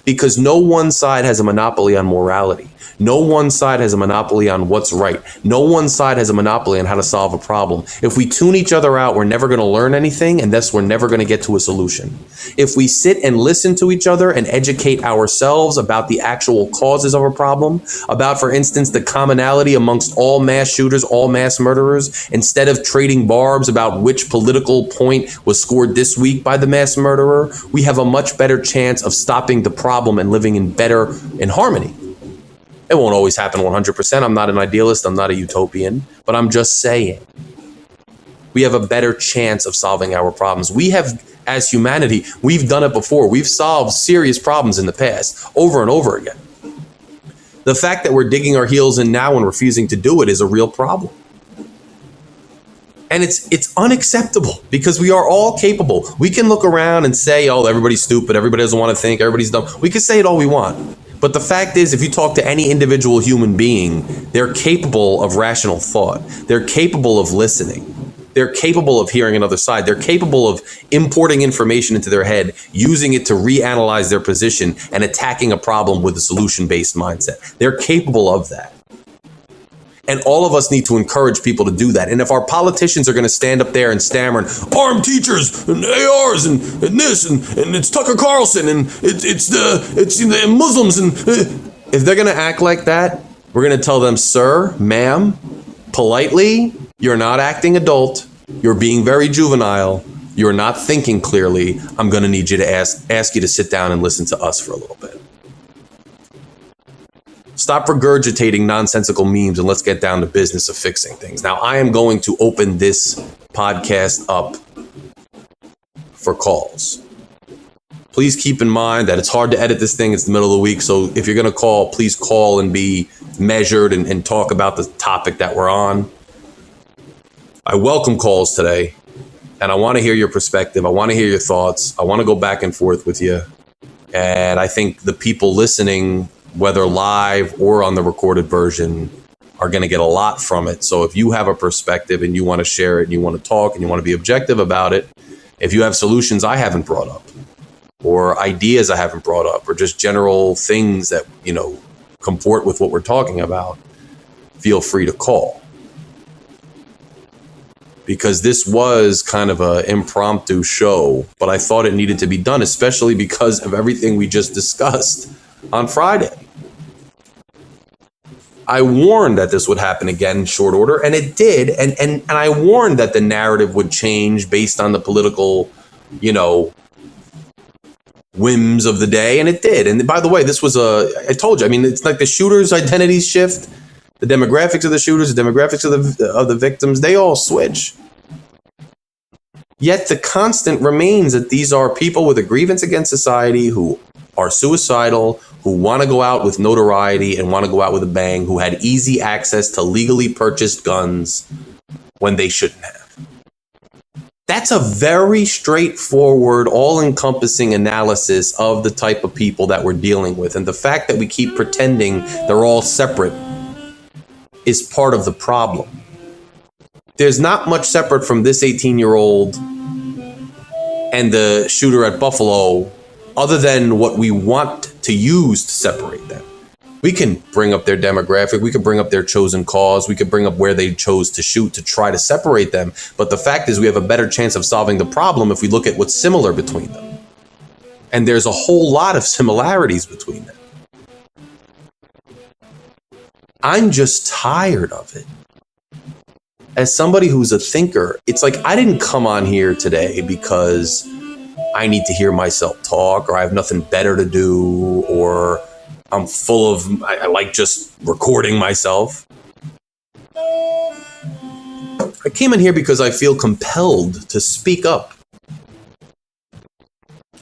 because no one side has a monopoly on morality. No one side has a monopoly on what's right. No one side has a monopoly on how to solve a problem. If we tune each other out, we're never going to learn anything, and thus we're never going to get to a solution. If we sit and listen to each other and educate ourselves about the actual causes of a problem, about, for instance, the commonality amongst all mass shooters, all mass murderers, instead of trading barbs about which political point was scored this week by the mass murderer, we have a much better chance of stopping the problem and living in harmony. It won't always happen 100%. I'm not an idealist. I'm not a utopian, but I'm just saying we have a better chance of solving our problems. We have, as humanity, we've done it before. We've solved serious problems in the past over and over again. The fact that we're digging our heels in now and refusing to do it is a real problem. And it's unacceptable because we are all capable. We can look around and say, oh, everybody's stupid. Everybody doesn't want to think. Everybody's dumb. We can say it all we want. But the fact is, if you talk to any individual human being, they're capable of rational thought. They're capable of listening. They're capable of hearing another side. They're capable of importing information into their head, using it to reanalyze their position and attacking a problem with a solution-based mindset. They're capable of that. And all of us need to encourage people to do that. And if our politicians are going to stand up there and stammer and arm teachers and ARs and this and it's Tucker Carlson and it's the Muslims, and if they're going to act like that, we're going to tell them, sir, ma'am, politely, you're not acting adult. You're being very juvenile. You're not thinking clearly. I'm going to need you to ask you to sit down and listen to us for a little bit. Stop regurgitating nonsensical memes and let's get down to business of fixing things. Now, I am going to open this podcast up for calls. Please keep in mind that it's hard to edit this thing. It's the middle of the week. So if you're going to call, please call and be measured and talk about the topic that we're on. I welcome calls today, and I want to hear your perspective. I want to hear your thoughts. I want to go back and forth with you. And I think the people listening whether live or on the recorded version, are going to get a lot from it. So if you have a perspective and you want to share it and you want to talk and you want to be objective about it, if you have solutions I haven't brought up or ideas I haven't brought up or just general things that, comport with what we're talking about, feel free to call. Because this was kind of an impromptu show, but I thought it needed to be done, especially because of everything we just discussed on Friday. I warned that this would happen again in short order, and it did. And I warned that the narrative would change based on the political, whims of the day, and it did. And by the way, this was I told you, it's like the shooters' identities shift, the demographics of the shooters, the demographics of the victims, they all switch. Yet the constant remains that these are people with a grievance against society who are suicidal, who want to go out with notoriety and want to go out with a bang, who had easy access to legally purchased guns when they shouldn't have. That's a very straightforward, all-encompassing analysis of the type of people that we're dealing with. And the fact that we keep pretending they're all separate is part of the problem. There's not much separate from this 18-year-old and the shooter at Buffalo other than what we want to use to separate them. We can bring up their demographic, we could bring up their chosen cause, we could bring up where they chose to shoot to try to separate them. But the fact is we have a better chance of solving the problem if we look at what's similar between them. And there's a whole lot of similarities between them. I'm just tired of it. As somebody who's a thinker, it's like I didn't come on here today because I need to hear myself talk or I have nothing better to do or I'm full of, I like just recording myself. I came in here because I feel compelled to speak up.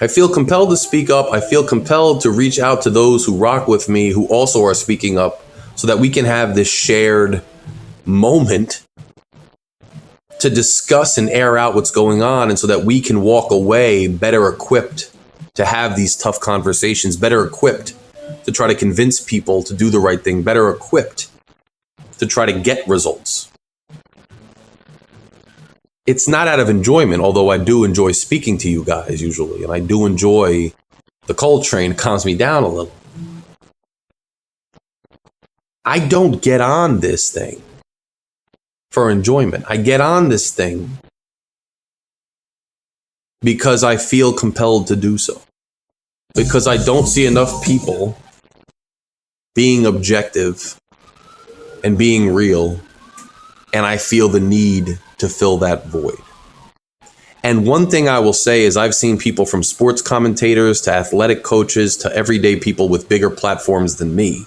I feel compelled to speak up. I feel compelled to reach out to those who rock with me, who also are speaking up, so that we can have this shared moment to discuss and air out what's going on, and so that we can walk away better equipped to have these tough conversations, better equipped to try to convince people to do the right thing, better equipped to try to get results. It's not out of enjoyment, although I do enjoy speaking to you guys usually, and I do enjoy the Coltrane. It calms me down a little. I don't get on this thing for enjoyment. I get on this thing because I feel compelled to do so. Because I don't see enough people being objective and being real, and I feel the need to fill that void. And one thing I will say is I've seen people from sports commentators to athletic coaches to everyday people with bigger platforms than me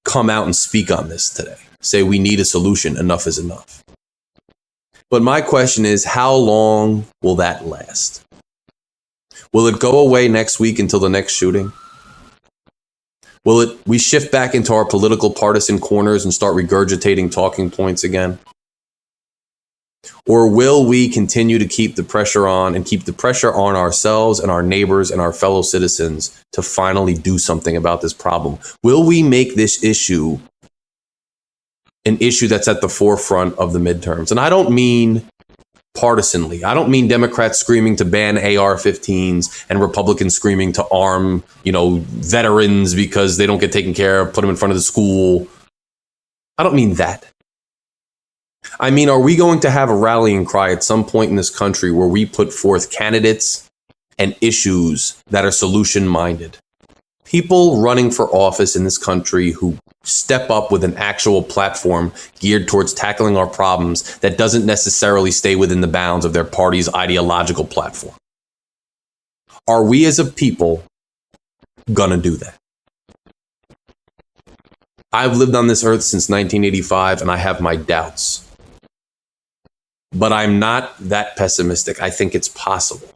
come out and speak on this today. Say we need a solution, enough is enough. But my question is, how long will that last? Will it go away next week until the next shooting? Will we shift back into our political partisan corners and start regurgitating talking points again? Or will we continue to keep the pressure on and keep the pressure on ourselves and our neighbors and our fellow citizens to finally do something about this problem? Will we make this issue an issue that's at the forefront of the midterms? And I don't mean partisanly. I don't mean Democrats screaming to ban AR-15s and Republicans screaming to arm, veterans because they don't get taken care of, put them in front of the school. I don't mean that. I mean, are we going to have a rallying cry at some point in this country where we put forth candidates and issues that are solution-minded? People running for office in this country who step up with an actual platform geared towards tackling our problems that doesn't necessarily stay within the bounds of their party's ideological platform. Are we as a people gonna do that? I've lived on this earth since 1985 and I have my doubts. But I'm not that pessimistic. I think it's possible.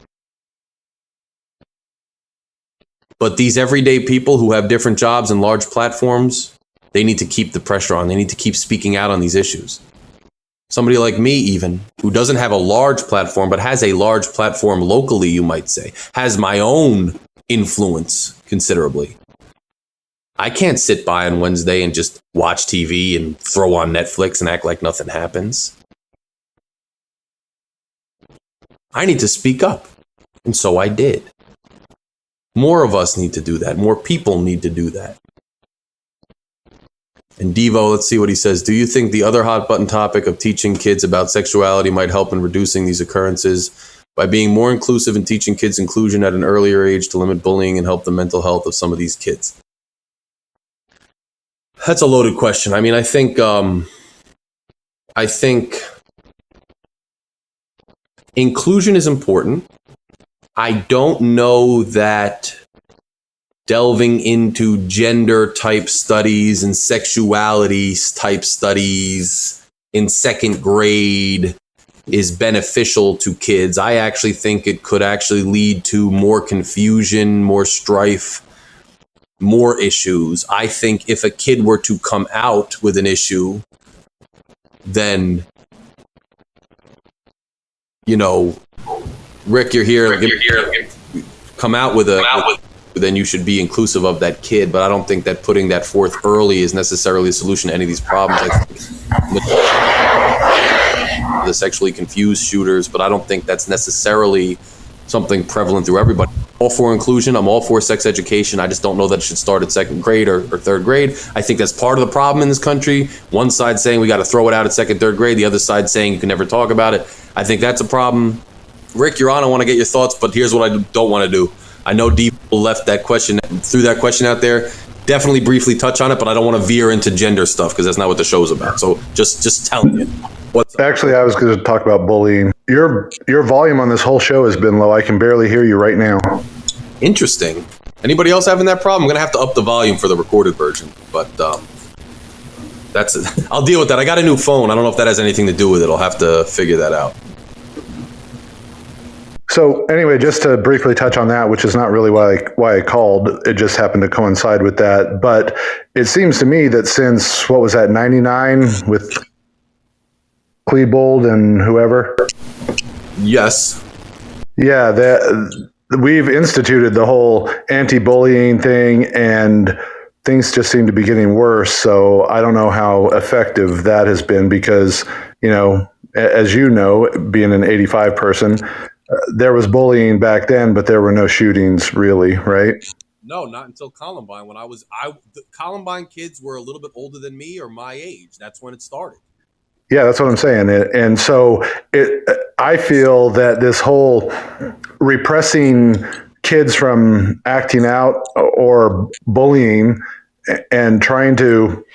But these everyday people who have different jobs and large platforms, they need to keep the pressure on. They need to keep speaking out on these issues. Somebody like me even, who doesn't have a large platform, but has a large platform locally, you might say, has my own influence considerably. I can't sit by on Wednesday and just watch TV and throw on Netflix and act like nothing happens. I need to speak up. And so I did. More of us need to do that. More people need to do that. And Devo, let's see what he says. Do you think the other hot button topic of teaching kids about sexuality might help in reducing these occurrences by being more inclusive and teaching kids inclusion at an earlier age to limit bullying and help the mental health of some of these kids? That's a loaded question. I mean, I think inclusion is important. I don't know that delving into gender type studies and sexuality type studies in second grade is beneficial to kids. I actually think it could actually lead to more confusion, more strife, more issues. I think if a kid were to come out with an issue, then, you know, Rick, you're here. Come out with then you should be inclusive of that kid. But I don't think that putting that forth early is necessarily a solution to any of these problems. I think the sexually confused shooters, but I don't think that's necessarily something prevalent through everybody. I'm all for inclusion. I'm all for sex education. I just don't know that it should start at second grade or third grade. I think that's part of the problem in this country. One side saying we got to throw it out at second, third grade. The other side saying you can never talk about it. I think that's a problem. Rick, you're on. I want to get your thoughts, but here's what I don't want to do. I know Deep left that question, threw that question out there. Definitely briefly touch on it, but I don't want to veer into gender stuff because that's not what the show's about. So just tell me. Actually, I was going to talk about bullying. Your volume on this whole show has been low. I can barely hear you right now. Interesting. Anybody else having that problem? I'm going to have to up the volume for the recorded version, but that's it. I'll deal with that. I got a new phone. I don't know if that has anything to do with it. I'll have to figure that out. So anyway, just to briefly touch on that, which is not really why I called, it just happened to coincide with that. But it seems to me that since, what was that, 99 with Klebold and whoever? Yes. Yeah, we've instituted the whole anti-bullying thing, and things just seem to be getting worse. So I don't know how effective that has been because, you know, as you know, being an 85 person, there was bullying back then, but there were no shootings really, right? No, not until Columbine. The Columbine kids were a little bit older than me or my age. That's when it started. Yeah, that's what I'm saying. And so I feel that this whole repressing kids from acting out or bullying and trying to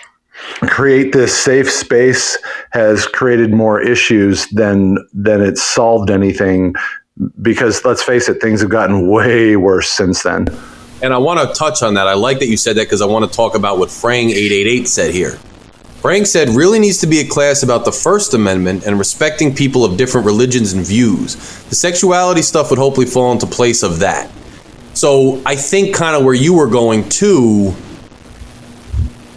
create this safe space has created more issues than it's solved anything, because let's face it, things have gotten way worse since then. And I want to touch on that. I like that you said that because I want to talk about what Frang888 said here. Frank said, really needs to be a class about the First Amendment and respecting people of different religions and views. The sexuality stuff would hopefully fall into place of that. So I think kind of where you were going to,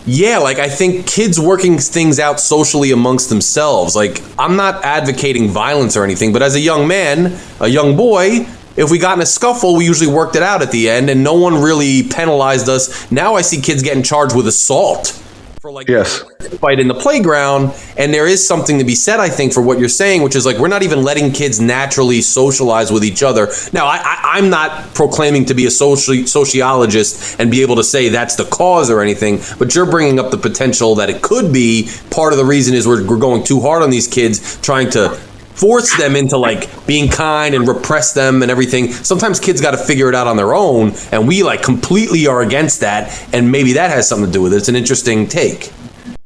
yeah, like I think kids working things out socially amongst themselves. Like, I'm not advocating violence or anything, but as a young man, a young boy, if we got in a scuffle, we usually worked it out at the end and no one really penalized us. Now I see kids getting charged with assault for like fight in the playground. And there is something to be said, I think, for what you're saying, which is like, we're not even letting kids naturally socialize with each other. Now, I'm not proclaiming to be a sociologist and be able to say that's the cause or anything, but you're bringing up the potential that it could be part of the reason is we're going too hard on these kids, trying to force them into like being kind and repress them and everything. Sometimes kids got to figure it out on their own, and we like completely are against that, and maybe that has something to do with it. It's an interesting take.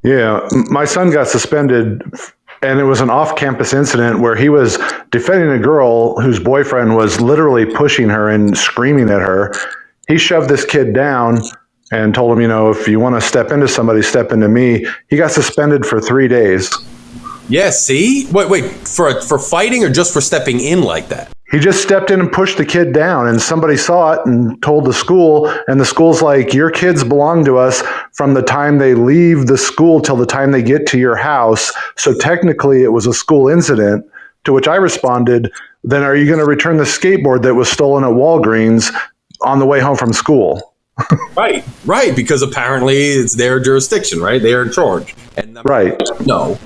Yeah, my son got suspended, and it was an off-campus incident where he was defending a girl whose boyfriend was literally pushing her and screaming at her. He shoved this kid down and told him, you know, if you want to step into somebody, step into me. He got suspended for 3 days. Yeah, see? Wait, for fighting or just for stepping in like that? He just stepped in and pushed the kid down, and somebody saw it and told the school, and the school's like, your kids belong to us from the time they leave the school till the time they get to your house. So technically it was a school incident, to which I responded, then are you going to return the skateboard that was stolen at Walgreens on the way home from school? Right, because apparently it's their jurisdiction, right? They are in charge. And Right. no.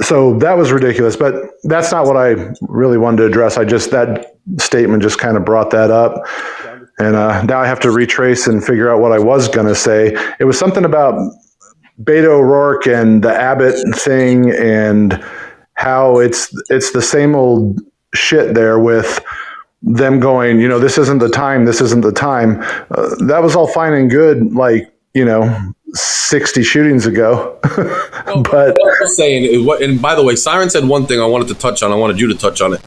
So that was ridiculous, but that's not what I really wanted to address. That statement just kind of brought that up. And now I have to retrace and figure out what I was going to say. It was something about Beto O'Rourke and the Abbott thing, and how it's the same old shit there with them going, this isn't the time, this isn't the time. That was all fine and good, 60 shootings ago. But I was saying, and by the way, Siren said one thing I wanted to touch on. I wanted you to touch on it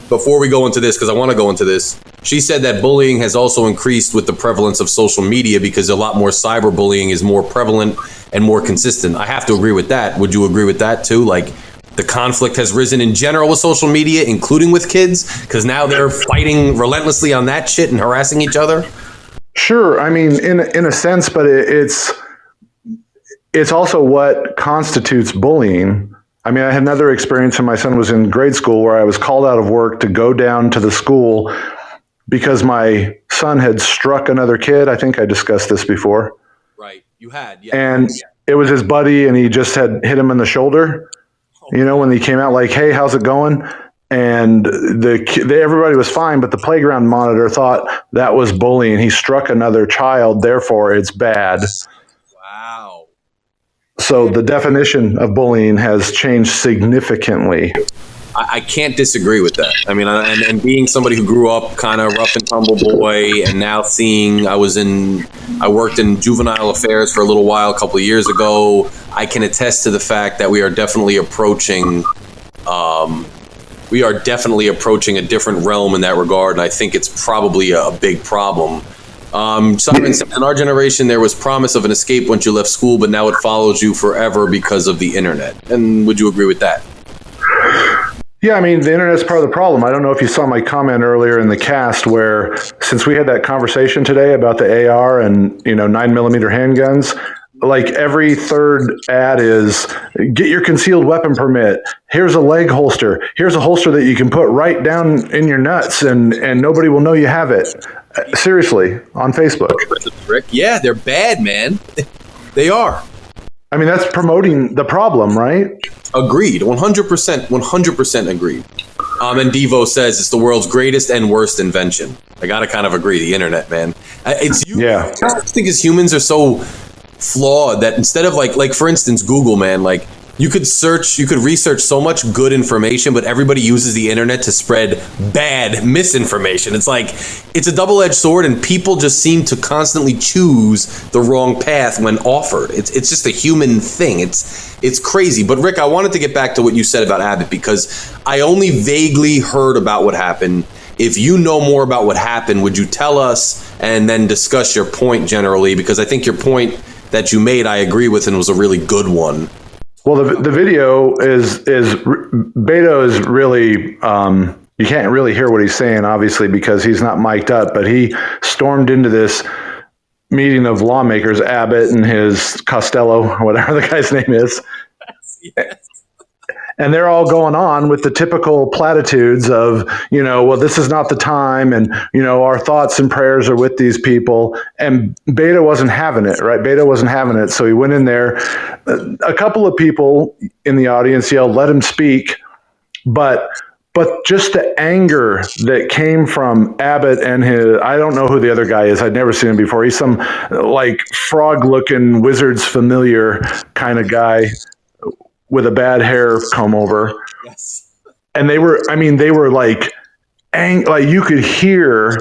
before we go into this, because I want to go into this. She said that bullying has also increased with the prevalence of social media because a lot more cyberbullying is more prevalent and more consistent. I have to agree with that. Would you agree with that too? Like, the conflict has risen in general with social media, including with kids, because now they're fighting relentlessly on that shit and harassing each other? Sure. I mean, in a sense, but it's also what constitutes bullying. I mean, I had another experience when my son was in grade school where I was called out of work to go down to the school because my son had struck another kid. I think I discussed this before. Right. You had, yeah. And it was his buddy, and he just had hit him in the shoulder. When he came out, like, "Hey, how's it going?" And everybody was fine, but the playground monitor thought that was bullying. He struck another child, therefore it's bad. Wow. So the definition of bullying has changed significantly. I can't disagree with that. I mean, and being somebody who grew up kind of rough and tumble boy, and now I worked in juvenile affairs for a little while, a couple of years ago. I can attest to the fact that we are definitely approaching a different realm in that regard, and I think it's probably a big problem. Simon said, in our generation, there was promise of an escape once you left school, but now it follows you forever because of the internet. And would you agree with that? Yeah, I mean, the internet's part of the problem. I don't know if you saw my comment earlier in the cast where, since we had that conversation today about the AR and 9mm handguns, like every third ad is, get your concealed weapon permit. Here's a leg holster. Here's a holster that you can put right down in your nuts, and nobody will know you have it. Seriously, on Facebook. Rick, yeah, they're bad, man. They are. I mean, that's promoting the problem, right? Agreed. 100% agreed. And Devo says it's the world's greatest and worst invention. I got to kind of agree. The internet, man. Yeah. I think as humans are so flawed that instead of like for instance, Google, man, like you could research so much good information, but everybody uses the internet to spread bad misinformation. It's like, it's a double-edged sword, and people just seem to constantly choose the wrong path when offered. It's just a human thing. It's crazy. But Rick, I wanted to get back to what you said about Abbott, because I only vaguely heard about what happened. If you know more about what happened, would you tell us and then discuss your point generally? Because I think your point that you made, I agree with, and was a really good one. Well, the video is Beto is really, you can't really hear what he's saying, obviously, because he's not mic'd up, but he stormed into this meeting of lawmakers, Abbott and his Costello, or whatever the guy's name is. Yes. And they're all going on with the typical platitudes of, well, this is not the time. And, our thoughts and prayers are with these people. And Beto wasn't having it, right? Beto wasn't having it. So he went in there. A couple of people in the audience yelled, "Let him speak." But just the anger that came from Abbott and I don't know who the other guy is. I'd never seen him before. He's some like frog looking wizard's familiar kind of guy with a bad hair comb over. Yes. And they were like you could hear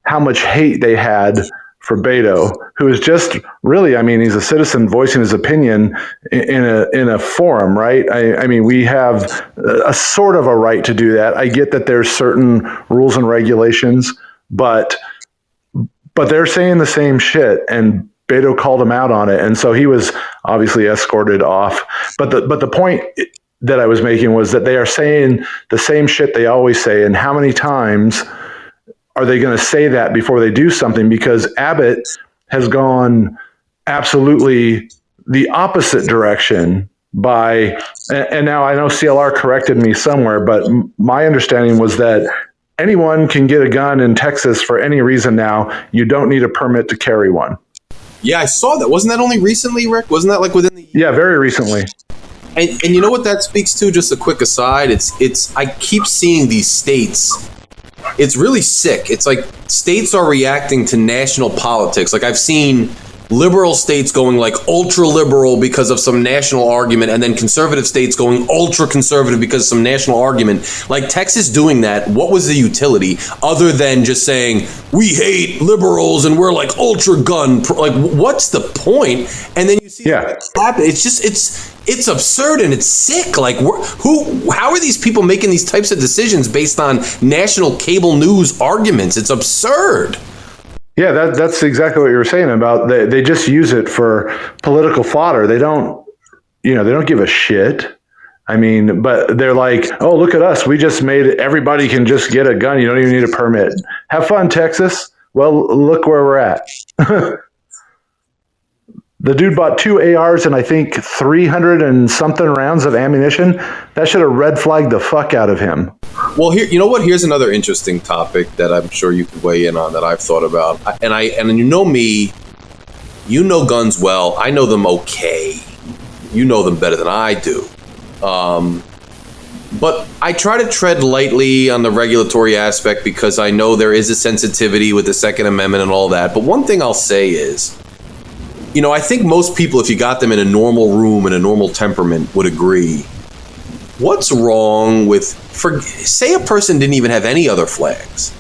how much hate they had for Beto, who is just really, he's a citizen voicing his opinion in a forum, right? I mean, we have a sort of a right to do that. I get that there's certain rules and regulations, but they're saying the same shit, and Beto called him out on it, and so he was obviously escorted off. But the point that I was making was that they are saying the same shit they always say, and how many times are they going to say that before they do something? Because Abbott has gone absolutely the opposite direction and now I know CLR corrected me somewhere, but my understanding was that anyone can get a gun in Texas for any reason now. You don't need a permit to carry one. Yeah, I saw that. Wasn't that only recently, Rick? Wasn't that like within the year? Yeah, very recently. And you know what that speaks to? Just a quick aside. It's I keep seeing these states. It's really sick. It's like states are reacting to national politics. Like I've seen liberal states going like ultra liberal because of some national argument, and then conservative states going ultra conservative because of some national argument. Like Texas doing that, what was the utility other than just saying we hate liberals and we're like ultra gun? Like what's the point? And then you see that happen. It's just it's absurd and it's sick. Like how are these people making these types of decisions based on national cable news arguments? It's absurd. Yeah, that's exactly what you were saying about they just use it for political fodder. They don't give a shit. I mean, but they're like, oh, look at us. We just made it. Everybody can just get a gun. You don't even need a permit. Have fun, Texas. Well, look where we're at. The dude bought 2 ARs and I think 300 and something rounds of ammunition. That should have red flagged the fuck out of him. Well, here, you know what? Here's another interesting topic that I'm sure you could weigh in on that I've thought about. And you know me, you know guns well. I know them okay. You know them better than I do. But I try to tread lightly on the regulatory aspect because I know there is a sensitivity with the Second Amendment and all that. But one thing I'll say is, you know, I think most people, if you got them in a normal room and a normal temperament, would agree. What's wrong with, say a person didn't even have any other flags.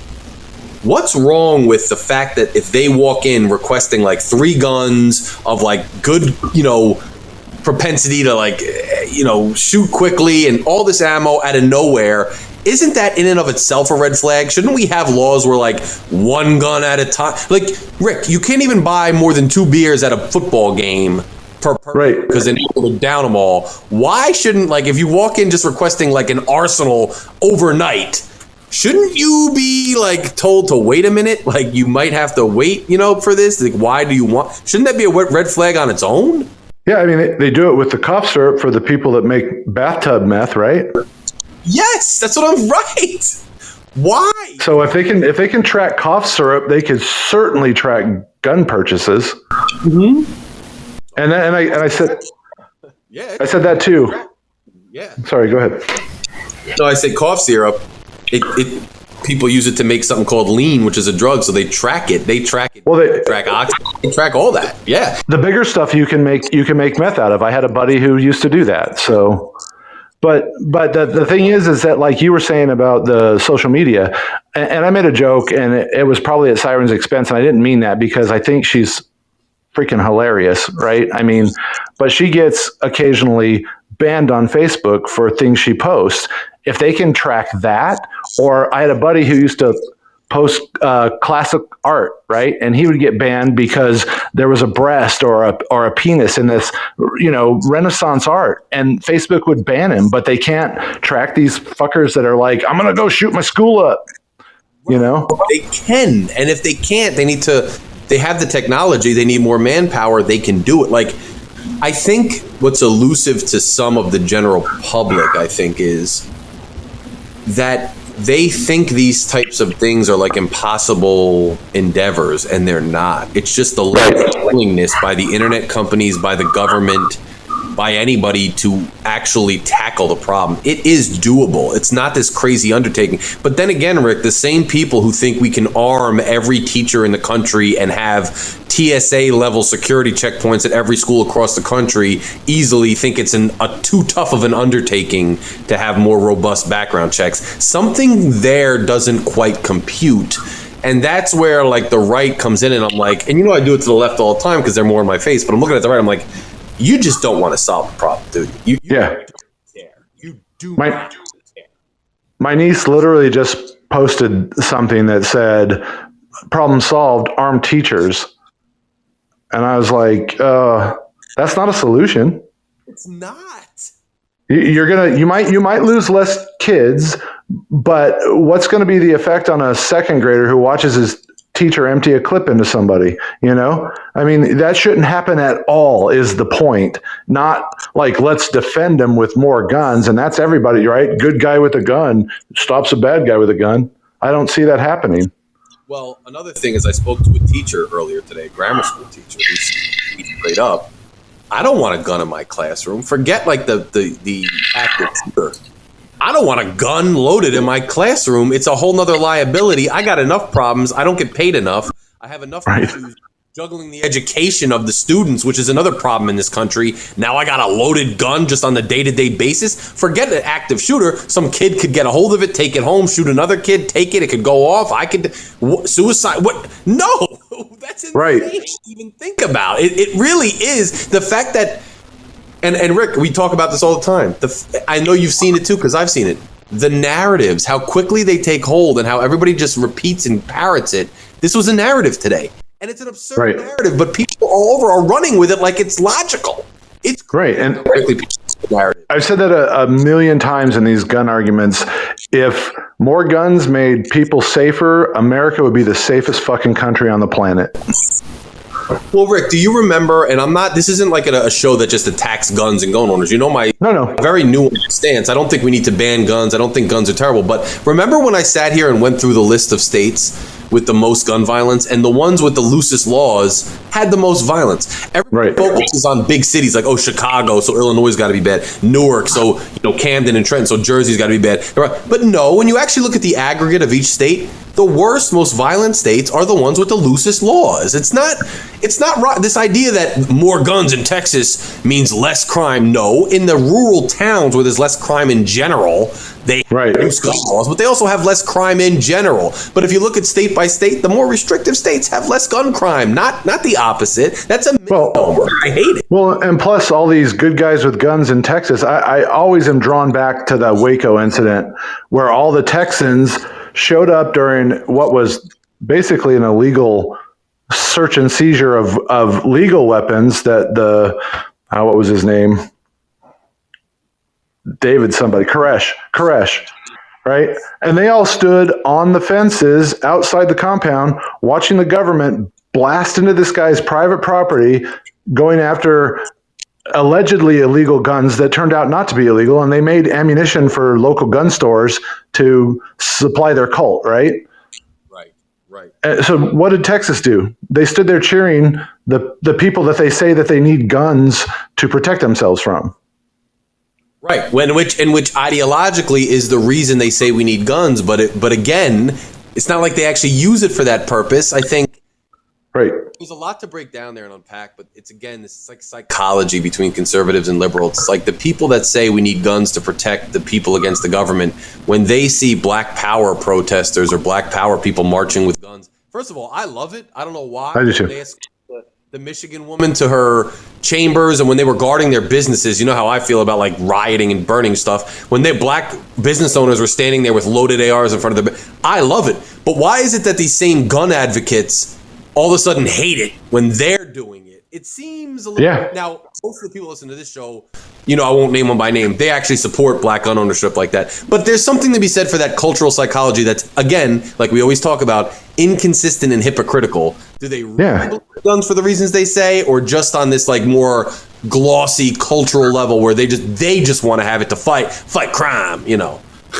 What's wrong with the fact that if they walk in requesting like 3 guns of like good, you know, propensity to like, you know, shoot quickly and all this ammo out of nowhere, isn't that in and of itself a red flag? Shouldn't we have laws where like 1 gun at a time? Like, Rick, you can't even buy more than 2 beers at a football game per person, right? Because then you would down them all. Why shouldn't, like, if you walk in just requesting like an arsenal overnight, shouldn't you be like told to wait a minute? Like you might have to wait, you know, for this. Like, why do you want? Shouldn't that be a red flag on its own? Yeah, I mean, they do it with the cough syrup for the people that make bathtub meth, right? Yes, that's what I'm right. Why? So if they can track cough syrup, they could certainly track gun purchases. Mm-hmm. And I said, yeah, I said that too. Yeah. Sorry, go ahead. No, I said cough syrup. It people use it to make something called lean, which is a drug. So they track it. They track it. Well, they track oxygen. They track all that. Yeah. The bigger stuff you can make meth out of. I had a buddy who used to do that. So. But the thing is that like you were saying about the social media, and I made a joke, and it was probably at Siren's expense, and I didn't mean that because I think she's freaking hilarious, right? I mean, but she gets occasionally banned on Facebook for things she posts. If they can track that, or I had a buddy who used to post classic art, right? And he would get banned because there was a breast or a penis in this, you know, Renaissance art, and Facebook would ban him. But they can't track these fuckers that are like, I'm gonna go shoot my school up, you know? They can, and if they can't, they have the technology. They need more manpower. They can do it. Like, I think what's elusive to some of the general public, I think, is that they think these types of things are like impossible endeavors, and they're not. It's just the lack of willingness by the internet companies, by the government, by anybody to actually tackle the problem. It is doable. It's not this crazy undertaking. But then again, Rick, the same people who think we can arm every teacher in the country and have TSA level security checkpoints at every school across the country easily think it's too tough of an undertaking to have more robust background checks. Something there doesn't quite compute. And that's where like the right comes in, and I'm like, and you know, I do it to the left all the time because they're more in my face, but I'm looking at the right, I'm like, you just don't want to solve the problem, dude. You yeah. Don't care. You do not care. My niece literally just posted something that said, problem solved, armed teachers. And I was like, that's not a solution. It's not. You might lose less kids, but what's going to be the effect on a second grader who watches his teacher empty a clip into somebody? You know, I mean, that shouldn't happen at all is the point. Not like, let's defend them with more guns. And that's everybody, right? Good guy with a gun stops a bad guy with a gun. I don't see that happening. Well, another thing is I spoke to a teacher earlier today, a grammar school teacher, who's straight up, I don't want a gun in my classroom. Forget like the active shooter. I don't want a gun loaded in my classroom. It's a whole nother liability. I got enough problems. I don't get paid enough. I have enough issues juggling the education of the students, which is another problem in this country. Now I got a loaded gun just on the day-to-day basis. Forget an active shooter. Some kid could get a hold of it, take it home, shoot another kid, take it. It could go off. I could suicide. What? No, that's insane to even think about. It really is the fact that. And Rick, we talk about this all the time. I know you've seen it too because I've seen it. The narratives, how quickly they take hold, and how everybody just repeats and parrots it. This was a narrative today. And it's an absurd narrative, but people all over are running with it like it's logical. It's great. And I've said that a million times in these gun arguments. If more guns made people safer, America would be the safest fucking country on the planet. Well, Rick, do you remember, and this isn't like a show that just attacks guns and gun owners. You know my very nuanced stance. I don't think we need to ban guns. I don't think guns are terrible. But remember when I sat here and went through the list of states with the most gun violence, and the ones with the loosest laws had the most violence. Everybody focuses on big cities like, Chicago, so Illinois has got to be bad. Newark, so Camden and Trenton, so Jersey's got to be bad. But no, when you actually look at the aggregate of each state, the worst, most violent states are the ones with the loosest laws. It's not right. This idea that more guns in Texas means less crime. No, in the rural towns where there's less crime in general, they reduce gun laws, but they also have less crime in general. But if you look at state by state, the more restrictive states have less gun crime, not the opposite. That's a misnomer. I hate it. Well, and plus all these good guys with guns in Texas, I always am drawn back to the Waco incident where all the Texans showed up during what was basically an illegal search and seizure of legal weapons that what was his name? David somebody, Koresh, right? And they all stood on the fences outside the compound watching the government blast into this guy's private property, going after allegedly illegal guns that turned out not to be illegal, and they made ammunition for local gun stores to supply their cult, right? Right. So what did Texas do? They stood there cheering the people that they say that they need guns to protect themselves from. Right. In which ideologically is the reason they say we need guns, but again, it's not like they actually use it for that purpose. I think there's a lot to break down there and unpack, but it's like psychology between conservatives and liberals. It's like the people that say we need guns to protect the people against the government, when they see Black Power protesters or Black Power people marching with guns. First of all, I love it. I don't know why. I do too. They asked the Michigan woman to her chambers, and when they were guarding their businesses, you know how I feel about like rioting and burning stuff. When their Black business owners were standing there with loaded ARs in front of them, I love it. But why is it that these same gun advocates all of a sudden hate it when they're doing it? It seems a little now, most of the people listening to this show, I won't name them by name, they actually support Black gun ownership like that. But there's something to be said for that cultural psychology that's, again, like we always talk about, inconsistent and hypocritical. Do they really believe guns for the reasons they say, or just on this like more glossy cultural level where they just want to have it to fight crime,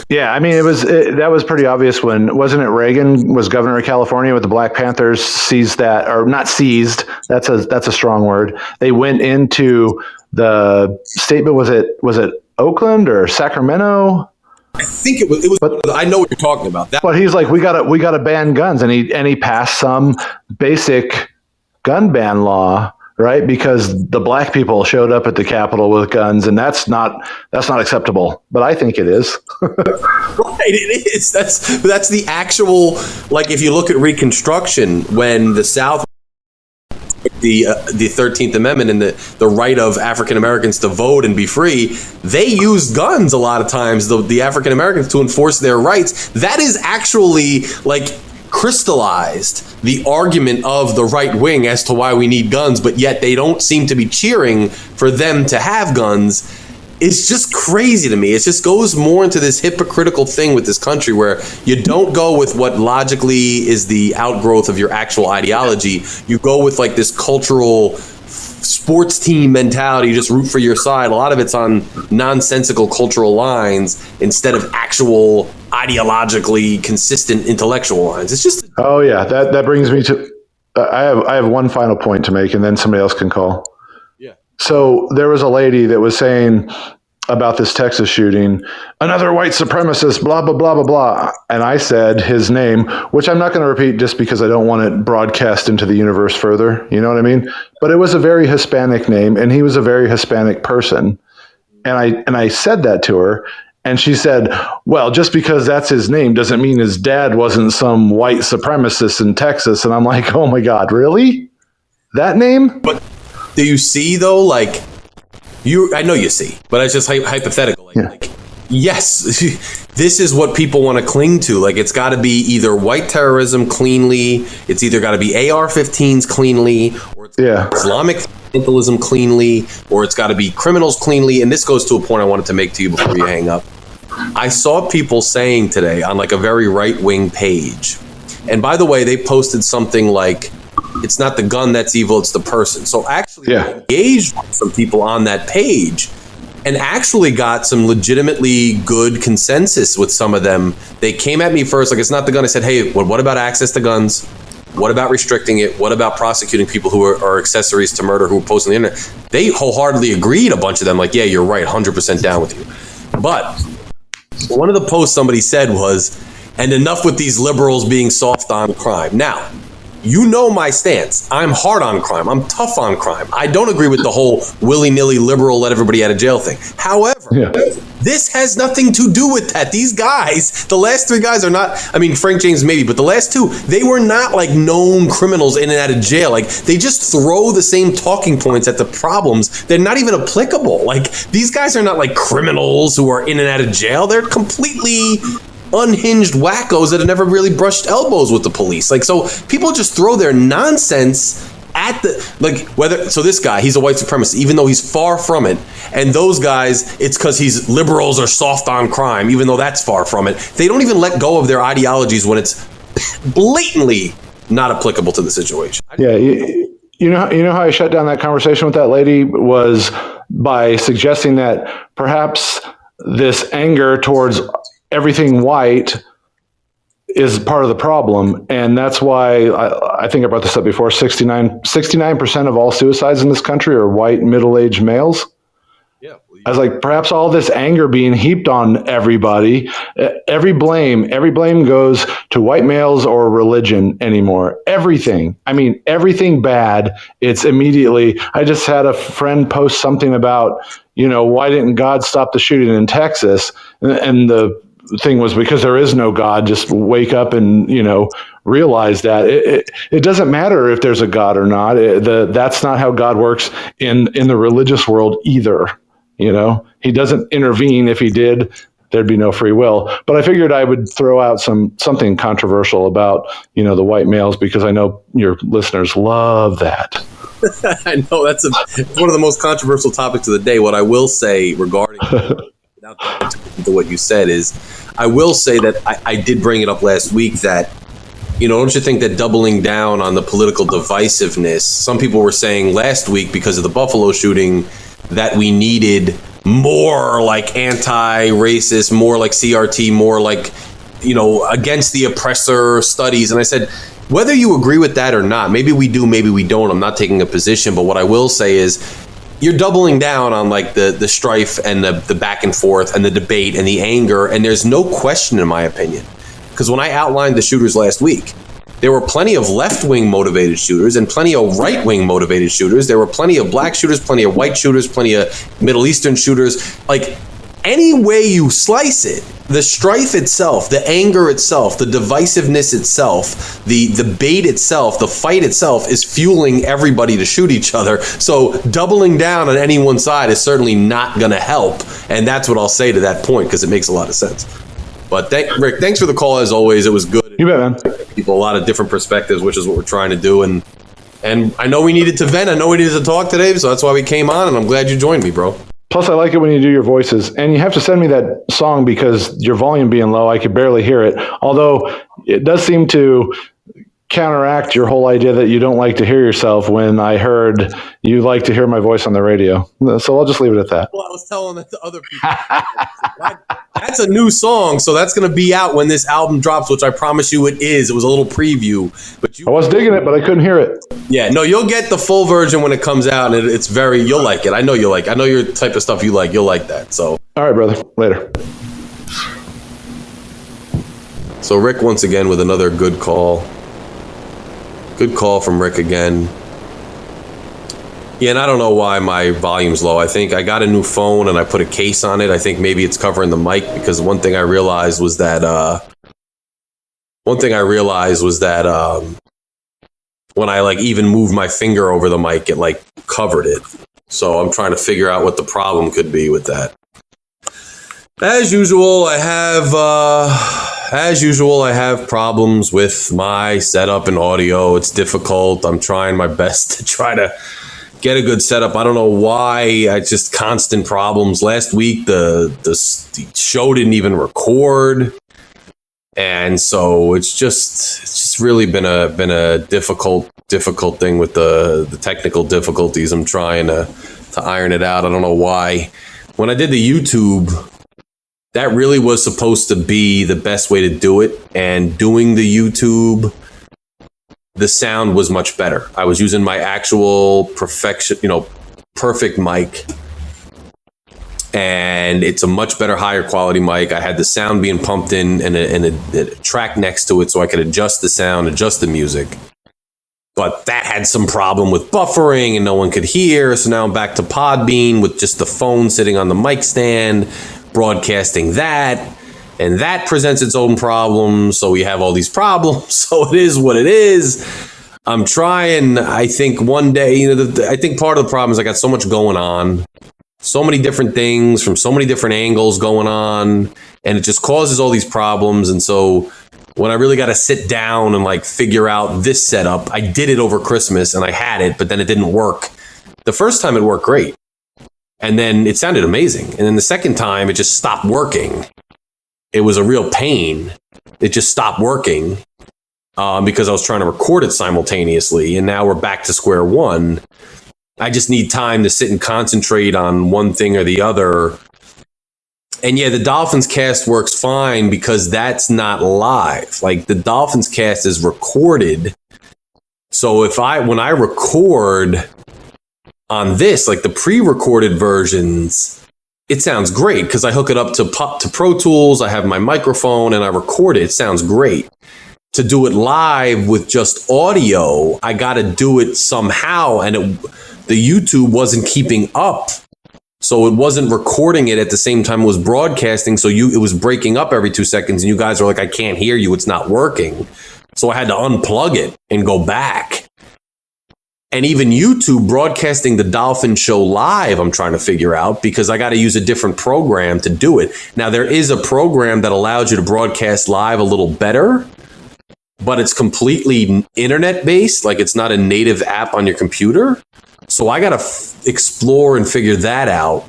Yeah, I mean, that was pretty obvious when, wasn't it Reagan was governor of California with the Black Panthers seized that, or not seized, that's a strong word. They went into the state, but was it Oakland or Sacramento? I think it was. But I know what you're talking about. But he's like, we gotta ban guns, and he passed some basic gun ban law, right? Because the Black people showed up at the Capitol with guns, and that's not acceptable. But I think it is. Right, it is. That's the actual, like, if you look at Reconstruction, when the South, the 13th Amendment and the right of African Americans to vote and be free, they used guns a lot of times, the African Americans, to enforce their rights. That is actually like crystallized the argument of the right wing as to why we need guns, but yet they don't seem to be cheering for them to have guns. It's just crazy to me. It just goes more into this hypocritical thing with this country where you don't go with what logically is the outgrowth of your actual ideology. You go with like this cultural sports team mentality. You just root for your side. A lot of it's on nonsensical cultural lines instead of actual ideologically consistent intellectual lines. It's just oh yeah, that brings me to I have one final point to make, and then somebody else can call. yeah. So there was a lady that was saying about this Texas shooting, another white supremacist, blah, blah, blah, blah, blah. And I said his name, which I'm not going to repeat just because I don't want it broadcast into the universe further. You know what I mean? But it was a very Hispanic name, and he was a very Hispanic person. And I said that to her, and she said, well, just because that's his name doesn't mean his dad wasn't some white supremacist in Texas. And I'm like, oh my God, really? That name? But do you see though, like, I know you see, but it's just hypothetical. Like, yes, this is what people want to cling to. Like, it's got to be either white terrorism cleanly, it's either got to be AR-15s cleanly, or it's Islamic fundamentalism cleanly, or it's got to be criminals cleanly. And this goes to a point I wanted to make to you before you hang up. I saw people saying today on like a very right-wing page, and by the way, they posted something like, it's not the gun that's evil, it's the person. So actually I engaged with some people on that page and actually got some legitimately good consensus with some of them. They came at me first like, it's not the gun. I said, hey, what about access to guns? What about restricting it? What about prosecuting people who are accessories to murder who are posting on the internet? They wholeheartedly agreed, a bunch of them, like, yeah, you're right, 100% down with you. But one of the posts somebody said was, and enough with these liberals being soft on crime. Now, you know my stance. I'm hard on crime. I'm tough on crime. I don't agree with the whole willy-nilly liberal let everybody out of jail thing. However, this has nothing to do with that. These guys, the last three guys are not, I mean, Frank James maybe, but the last two, they were not like known criminals in and out of jail. Like, they just throw the same talking points at the problems. They're not even applicable. Like, these guys are not like criminals who are in and out of jail. They're completely unhinged wackos that have never really brushed elbows with the police. Like, so people just throw their nonsense at the, like, whether, so this guy, he's a white supremacist, even though he's far from it. And those guys, it's because he's liberals are soft on crime, even though that's far from it. They don't even let go of their ideologies when it's blatantly not applicable to the situation. Yeah. You know how I shut down that conversation with that lady was by suggesting that perhaps this anger towards everything white is part of the problem. And that's why I think I brought this up before. 69% of all suicides in this country are white middle-aged males. Yeah. I was like, perhaps all this anger being heaped on everybody, every blame goes to white males or religion anymore. Everything. I mean, everything bad. It's immediately, I just had a friend post something about, why didn't God stop the shooting in Texas? And the thing was, because there is no God. Just wake up and realize that it doesn't matter if there's a God or not. That's not how God works in the religious world either. He doesn't intervene. If he did, there'd be no free will. But I figured I would throw out something controversial about the white males, because I know your listeners love that. I know it's one of the most controversial topics of the day. What I will say regarding without going into what you said is, I will say that I did bring it up last week that, don't you think that doubling down on the political divisiveness, some people were saying last week because of the Buffalo shooting that we needed more like anti-racist, more like CRT, more like, against the oppressor studies. And I said, whether you agree with that or not, maybe we do, maybe we don't. I'm not taking a position, but what I will say is, you're doubling down on like the strife and the back and forth and the debate and the anger. And there's no question, in my opinion, because when I outlined the shooters last week, there were plenty of left-wing motivated shooters and plenty of right-wing motivated shooters. There were plenty of black shooters, plenty of white shooters, plenty of Middle Eastern shooters. Like, any way you slice it, the strife itself, the anger itself, the divisiveness itself, the debate itself, the fight itself is fueling everybody to shoot each other. So doubling down on any one side is certainly not going to help. And that's what I'll say to that point, because it makes a lot of sense. But Rick, thanks for the call as always. It was good. You bet, man. People a lot of different perspectives, which is what we're trying to do. And I know we needed to vent. I know we needed to talk today. So that's why we came on. And I'm glad you joined me, bro. Plus, I like it when you do your voices. And you have to send me that song because your volume being low, I could barely hear it. Although it does seem to counteract your whole idea that you don't like to hear yourself when I heard you like to hear my voice on the radio. So I'll just leave it at that. Well, I was telling that to other people. That's a new song, so that's going to be out when this album drops, which I promise you it is. It was a little preview. But I was digging it, but I couldn't hear it. Yeah, no, you'll get the full version when it comes out, and it's you'll like it. I know you'll like it. I know your type of stuff you like. You'll like that. So, all right, brother. Later. So Rick once again with another good call. Good call from Rick again. Yeah, and I don't know why my volume's low. I think I got a new phone and I put a case on it. I think maybe it's covering the mic, because one thing I realized was that when I like even moved my finger over the mic, it like covered it. So I'm trying to figure out what the problem could be with that. As usual, I have problems with my setup and audio. It's difficult. I'm trying my best to try to get a good setup. I don't know why. It's just constant problems. Last week, the show didn't even record, and so it's just really been a difficult thing with the technical difficulties. I'm trying to iron it out. I don't know why. When I did the YouTube, that really was supposed to be the best way to do it. And doing the YouTube, the sound was much better. I was using my actual perfect mic. And it's a much better, higher quality mic. I had the sound being pumped in and a track next to it so I could adjust the sound, adjust the music. But that had some problem with buffering and no one could hear. So now I'm back to Podbean with just the phone sitting on the mic stand, broadcasting that, and that presents its own problems. So we have all these problems. So it is what it is. I'm trying. I think one day, I think part of the problem is I got so much going on, so many different things from so many different angles going on, and it just causes all these problems. And so when I really got to sit down and like figure out this setup, I did it over Christmas and I had it, but then it didn't work. The first time it worked great. And then it sounded amazing. And then the second time, it just stopped working. It was a real pain. It just stopped working because I was trying to record it simultaneously. And now we're back to square one. I just need time to sit and concentrate on one thing or the other. And yeah, the Dolphins cast works fine because that's not live. Like the Dolphins cast is recorded. So when I record on this, like the pre-recorded versions, it sounds great because I hook it up to Pro Tools. I have my microphone and I record it. It sounds great. To do it live with just audio, I got to do it somehow. And the YouTube wasn't keeping up. So it wasn't recording it at the same time it was broadcasting. So it was breaking up every 2 seconds. And you guys are like, I can't hear you. It's not working. So I had to unplug it and go back. And even YouTube broadcasting the Dolphin show live, I'm trying to figure out because I got to use a different program to do it. Now, there is a program that allows you to broadcast live a little better, but it's completely internet-based. Like it's not a native app on your computer. So I got to explore and figure that out.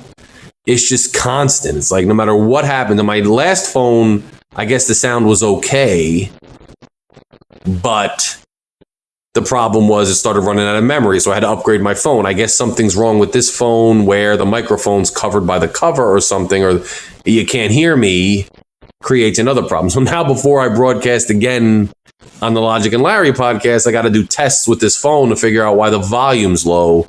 It's just constant. It's like no matter what happened. On my last phone, I guess the sound was okay, but the problem was it started running out of memory, so I had to upgrade my phone. I guess something's wrong with this phone where the microphone's covered by the cover or something, or you can't hear me, creates another problem. So now before I broadcast again on the Logic and Larry podcast, I got to do tests with this phone to figure out why the volume's low.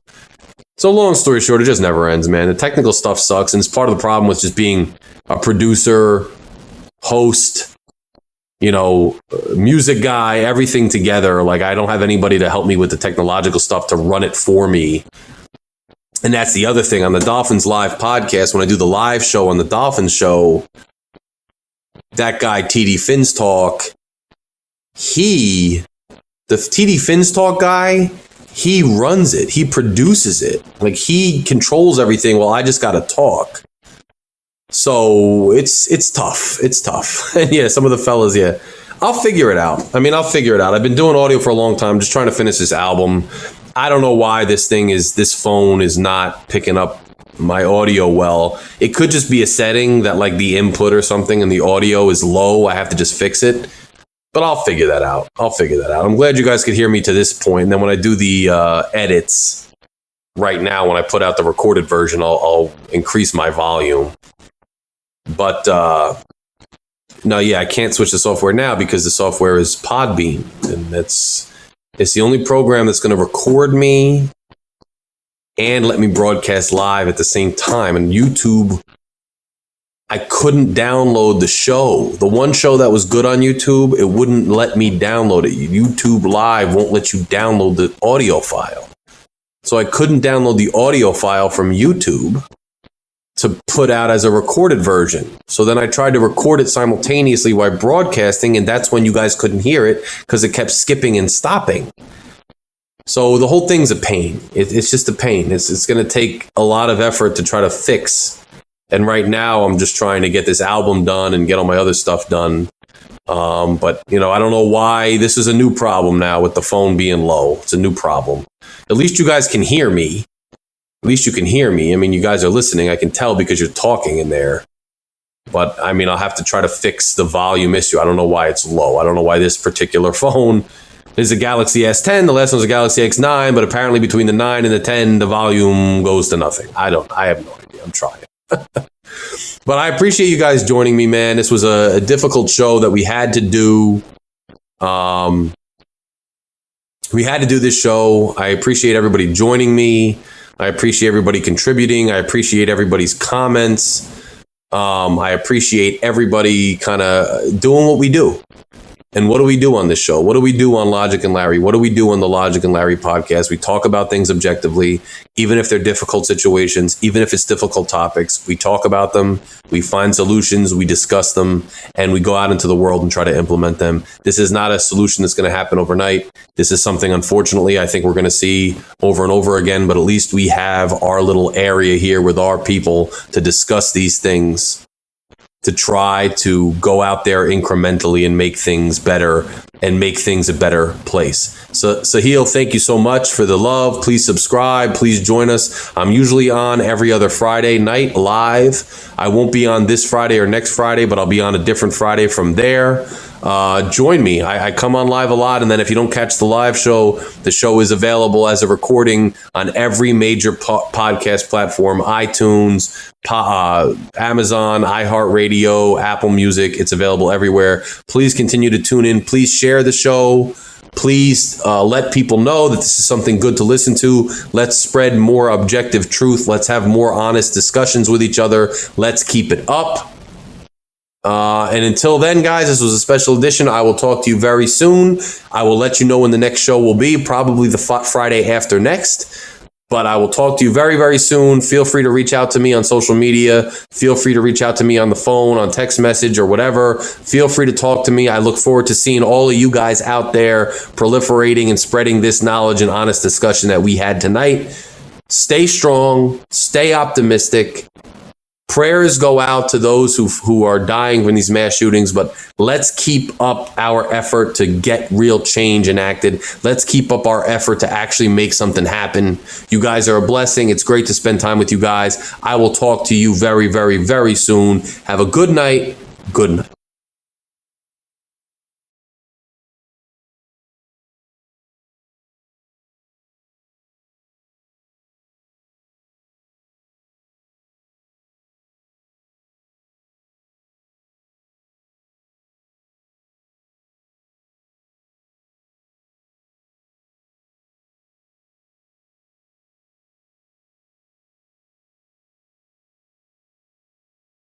So long story short, it just never ends, man. The technical stuff sucks, and it's part of the problem with just being a producer, host, music guy, everything together. Like I don't have anybody to help me with the technological stuff to run it for me. And that's the other thing on the Dolphins Live podcast. When I do the live show on the Dolphins show, that guy, TD Finstalk, the TD Finstalk guy, he runs it. He produces it. Like he controls everything. Well, I just got to talk. So it's tough. It's tough. And yeah, some of the fellas, yeah, I'll figure it out. I'll figure it out. I've been doing audio for a long time, just trying to finish this album. I don't know why this phone is not picking up my audio well. It could just be a setting that like the input or something and the audio is low. I have to just fix it. But I'll figure that out. I'm glad you guys could hear me to this point. And then when I do the edits right now, when I put out the recorded version, I'll increase my volume. But no, yeah, I can't switch the software now because the software is Podbean. And it's the only program that's going to record me and let me broadcast live at the same time. And YouTube, I couldn't download the show. The one show that was good on YouTube, it wouldn't let me download it. YouTube Live won't let you download the audio file. So I couldn't download the audio file from YouTube to put out as a recorded version. So then I tried to record it simultaneously while broadcasting, and that's when you guys couldn't hear it because it kept skipping and stopping. So the whole thing's a pain. It's just a pain. It's going to take a lot of effort to try to fix. And right now, I'm just trying to get this album done and get all my other stuff done. But, I don't know why this is a new problem now with the phone being low. It's a new problem. At least you guys can hear me. At least you can hear me. I mean, you guys are listening. I can tell because you're talking in there. But, I'll have to try to fix the volume issue. I don't know why it's low. I don't know why this particular phone is a Galaxy S10. The last one's a Galaxy X9. But apparently between the 9 and the 10, the volume goes to nothing. I have no idea. I'm trying. But I appreciate you guys joining me, man. This was a difficult show that we had to do. We had to do this show. I appreciate everybody joining me. I appreciate everybody contributing. I appreciate everybody's comments. I appreciate everybody kind of doing what we do. And what do we do on this show? What do we do on Logic and Larry? What do we do on the Logic and Larry podcast? We talk about things objectively, even if they're difficult situations, even if it's difficult topics. We talk about them, we find solutions, we discuss them, and we go out into the world and try to implement them. This is not a solution that's going to happen overnight. This is something, unfortunately, I think we're going to see over and over again, but at least we have our little area here with our people to discuss these things, to try to go out there incrementally and make things better and make things a better place. So Sahil, thank you so much for the love. Please subscribe. Please join us. I'm usually on every other Friday night live. I won't be on this Friday or next Friday, but I'll be on a different Friday from there. Join me. I come on live a lot, and then if you don't catch the live show, the show is available as a recording on every major podcast platform: iTunes, Amazon, iHeartRadio, Apple Music. It's available everywhere. Please continue to tune in. Please share the show. Please let people know that this is something good to listen to. Let's spread more objective truth. Let's have more honest discussions with each other. Let's keep it up. And until then, guys, this was a special edition. I will talk to you very soon. I will let you know when the next show will be, probably the Friday after next. But I will talk to you very, very soon. Feel free to reach out to me on social media. Feel free to reach out to me on the phone, on text message, or whatever. Feel free to talk to me. I look forward to seeing all of you guys out there proliferating and spreading this knowledge and honest discussion that we had tonight. Stay strong. Stay optimistic. Prayers go out to those who are dying from these mass shootings, but let's keep up our effort to get real change enacted. Let's keep up our effort to actually make something happen. You guys are a blessing. It's great to spend time with you guys. I will talk to you very, very, very soon. Have a good night. Good night.